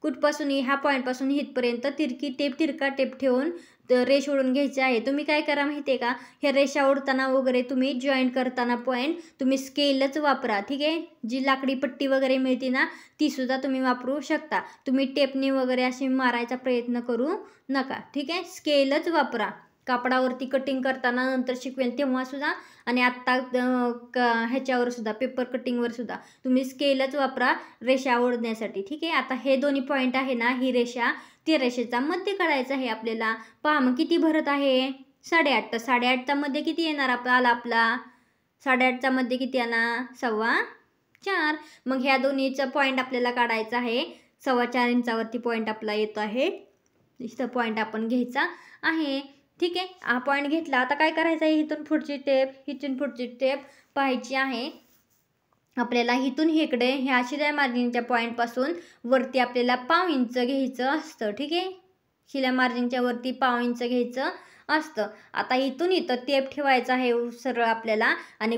कुठपासून ह्या पॉईंटपासून इथपर्यंत तिरका टेप ठेवून रेष ओढून घ्यायची आहे. तुम्ही काय करा माहिती आहे का, ह्या रेषा ओढताना वगैरे तुम्ही जॉईंट करताना पॉईंट तुम्ही स्केलच वापरा. ठीक आहे. जी लाकडी पट्टी वगैरे मिळते ना, ती सुद्धा तुम्ही वापरू शकता. तुम्ही टेपने वगैरे असे मारायचा प्रयत्न करू नका. ठीक आहे. स्केलच वापरा. कापडावरती कटिंग करताना नंतर शिकवेल तेव्हा सुद्धा, आणि आत्ता ह्याच्यावर सुद्धा, पेपर कटिंगवर सुद्धा तुम्ही स्केलच वापरा रेषा ओढण्यासाठी. ठीक आहे. आता हे दोन्ही पॉईंट आहे ना, ही रेषा त्या रेषेचा मध्य काढायचा आहे आपल्याला. पहा मग किती भरत आहे, 8.5. तर 8.5चा मध्ये किती येणार आपला 8.5चा मध्ये किती येणार, 4.25. मग ह्या दोन्हीचा पॉईंट आपल्याला काढायचा आहे. 4.25 इंचावरती पॉईंट आपला येतो आहे. इथं पॉईंट आपण घ्यायचा आहे. ठीक आहे. हा पॉईंट घेतला. आता काय करायचं आहे, इथून पुढची टेप पाहायची आहे आपल्याला. इथून इकडे ह्या शिलाई मार्जिनच्या पॉईंटपासून वरती आपल्याला 1/2 इंच घ्यायचं असतं. ठीक आहे. शिलाई मार्जिनच्या वरती 1/2 इंच घ्यायचं असतं. आता इथून इथं टेप ठेवायचा आहे सरळ आपल्याला, आणि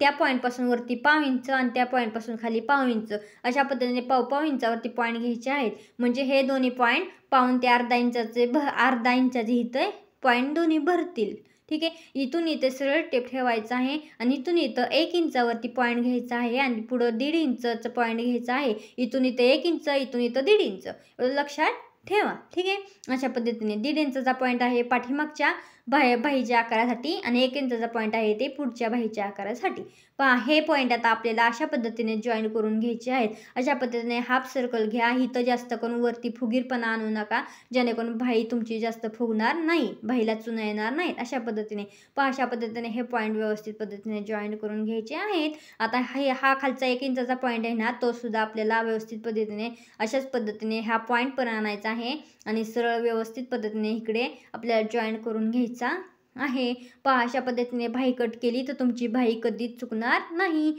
त्या पॉईंटपासून वरती 1/2 इंच आणि त्या पॉईंटपासून खाली 1/2 इंच अशा पद्धतीने 1/2 इंचावरती पॉईंट घ्यायचे आहेत. म्हणजे हे दोन्ही पॉईंट 1/2 ते अर्धा इंचाचे इथं पॉईंट दोन्ही भरतील. ठीक आहे. इथून इथे सरळ टेप ठेवायचा आहे, आणि इथून इथं 1 इंचावरती पॉईंट घ्यायचा आहे, आणि पुढं 1.5 इंचचं पॉईंट घ्यायचा आहे. इथून इथं 1 इंच, इथून इथं 1.5 इंच, एवढं लक्षात ठेवा. ठीक आहे. अशा पद्धतीने 1.5 इंचचा पॉईंट आहे पाठीमागच्या बाहीच्या आकारासाठी, आणि 1 इंचचा पॉईंट आहे ते पुढच्या बाहीच्या आकारासाठी. पहा, हे पॉईंट आता आपल्याला अशा पद्धतीने जॉईन करून घ्यायचे आहेत. अशा पद्धतीने हाफ सर्कल घ्या. इथं जास्त करून वरती फुगीरपणा आणू नका, जेणेकरून बाही तुमची जास्त फुगणार नाही, बाहीला चुना येणार नाहीत. अशा पद्धतीने पहा, अशा पद्धतीने हे पॉईंट व्यवस्थित पद्धतीने जॉईन करून घ्यायचे आहेत. आता हा खालचा 1 इंचाचा पॉईंट आहे ना, तो सुद्धा आपल्याला व्यवस्थित पद्धतीने अशाच पद्धतीने हा पॉईंट पण आणायचा आहे, आणि सरळ व्यवस्थित पद्धतीने इकडे आपल्याला जॉईन करून घ्यायचा आहे. पहा, अशा पद्धतीने बाही कट केली तर तुमची बाही कधीच चुकणार नाही.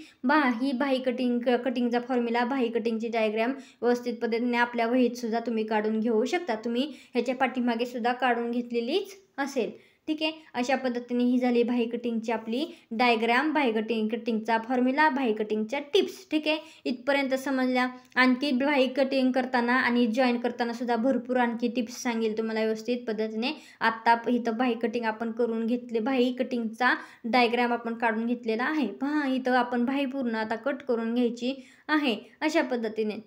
ही बाही कटिंगचा फॉर्म्युला, बाही कटिंगची डायग्राम व्यवस्थित पद्धतीने आपल्या वहीत सुद्धा तुम्ही काढून घेऊ शकता. तुम्ही ह्याच्या पाठीमागे सुद्धा काढून घेतलेलीच असेल. ठीक आहे. अशा पद्धतीने ही झाली बाही कटिंगची आपली डायग्राम, बाही कटिंगचा फॉर्म्युला, बाही कटिंगच्या टिप्स. ठीक आहे. इथपर्यंत समजल्या. आणखी बाही कटिंग करताना आणि जॉईन करताना सुद्धा भरपूर आणखी टिप्स सांगेल तुम्हाला व्यवस्थित पद्धतीने. आत्ता इथं बाही कटिंग आपण करून घेतले, बाही कटिंगचा डायग्राम आपण काढून घेतलेला आहे. पहा, इथं आपण बाही पूर्ण आता कट करून घ्यायची आहे. अशा पद्धतीने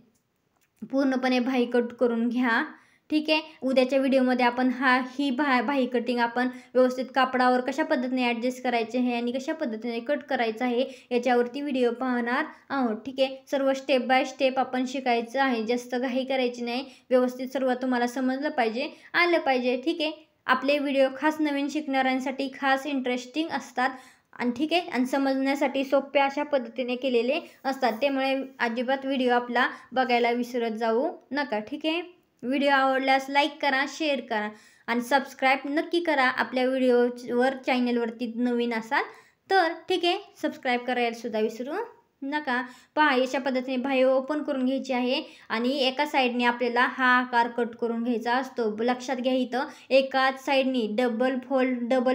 पूर्णपणे बाही कट करून घ्या. ठीक आहे. उद्याच्या व्हिडिओमध्ये आपण ही बाही कटिंग आपण व्यवस्थित कापडावर कशा पद्धतीने ॲडजस्ट करायचे आहे आणि कशा पद्धतीने कट करायचं आहे याच्यावरती व्हिडिओ पाहणार आहोत. ठीक आहे. सर्व स्टेप बाय स्टेप आपण शिकायचं आहे. जास्त घाई करायची नाही. व्यवस्थित सर्व तुम्हाला समजलं पाहिजे, आलं पाहिजे. ठीक आहे. आपले व्हिडिओ खास नवीन शिकणाऱ्यांसाठी खास इंटरेस्टिंग असतात, आणि ठीक आहे, आणि समजण्यासाठी सोप्या अशा पद्धतीने केलेले असतात. त्यामुळे अजिबात व्हिडिओ आपला बघायला विसरत जाऊ नका. ठीक आहे. व्हिडिओ आवडल्यास लाईक करा, शेअर करा, आणि सबस्क्राईब नक्की करा. आपल्या व्हिडिओवर चॅनलवरती नवीन असाल तर. ठीक आहे. सबस्क्राईब करायला सुद्धा विसरू नका. पहा, अशा पद्धतीने बाही ओपन करून घ्यायची आहे, आणि एका साईडने आपल्याला हा आकार कट करून घ्यायचा असतो. लक्षात घ्या, इथं एकाच साईडनी डबल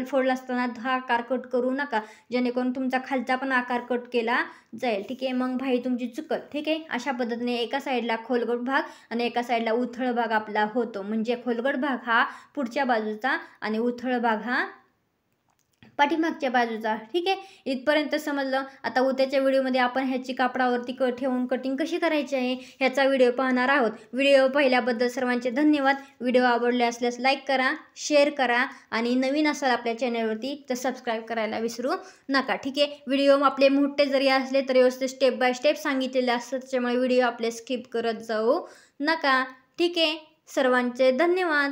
फोल्ड असताना हा आकार कट करू नका, जेणेकरून तुमचा खालचा पण आकार कट केला जाईल. ठीक आहे. मग बाही तुमची चुकत. ठीक आहे. अशा पद्धतीने एका साईडला खोलगट भाग आणि एका साईडला उथळ भाग आपला होतो. म्हणजे खोलगट भाग हा पुढच्या बाजूचा आणि उथळ भाग हा पाठीमागच्या बाजूचा. ठीक आहे, इथपर्यंत समजलं. आता उद्याच्या व्हिडिओमध्ये आपण ह्याची कापडावरती ठेवून कटिंग कशी करायची आहे ह्याचा व्हिडिओ पाहणार आहोत. व्हिडिओ पाहिल्याबद्दल सर्वांचे धन्यवाद. व्हिडिओ आवडले असल्यास लाईक करा, शेअर करा आणि नवीन असाल आपल्या चॅनलवरती तर सबस्क्राईब करायला विसरू नका. ठीक आहे, व्हिडिओ आपले मोठे जरी असले तरी व्यवस्थित स्टेप बाय स्टेप सांगितलेले असतात, त्याच्यामुळे व्हिडिओ आपले स्किप करत जाऊ नका. ठीक आहे, सर्वांचे धन्यवाद.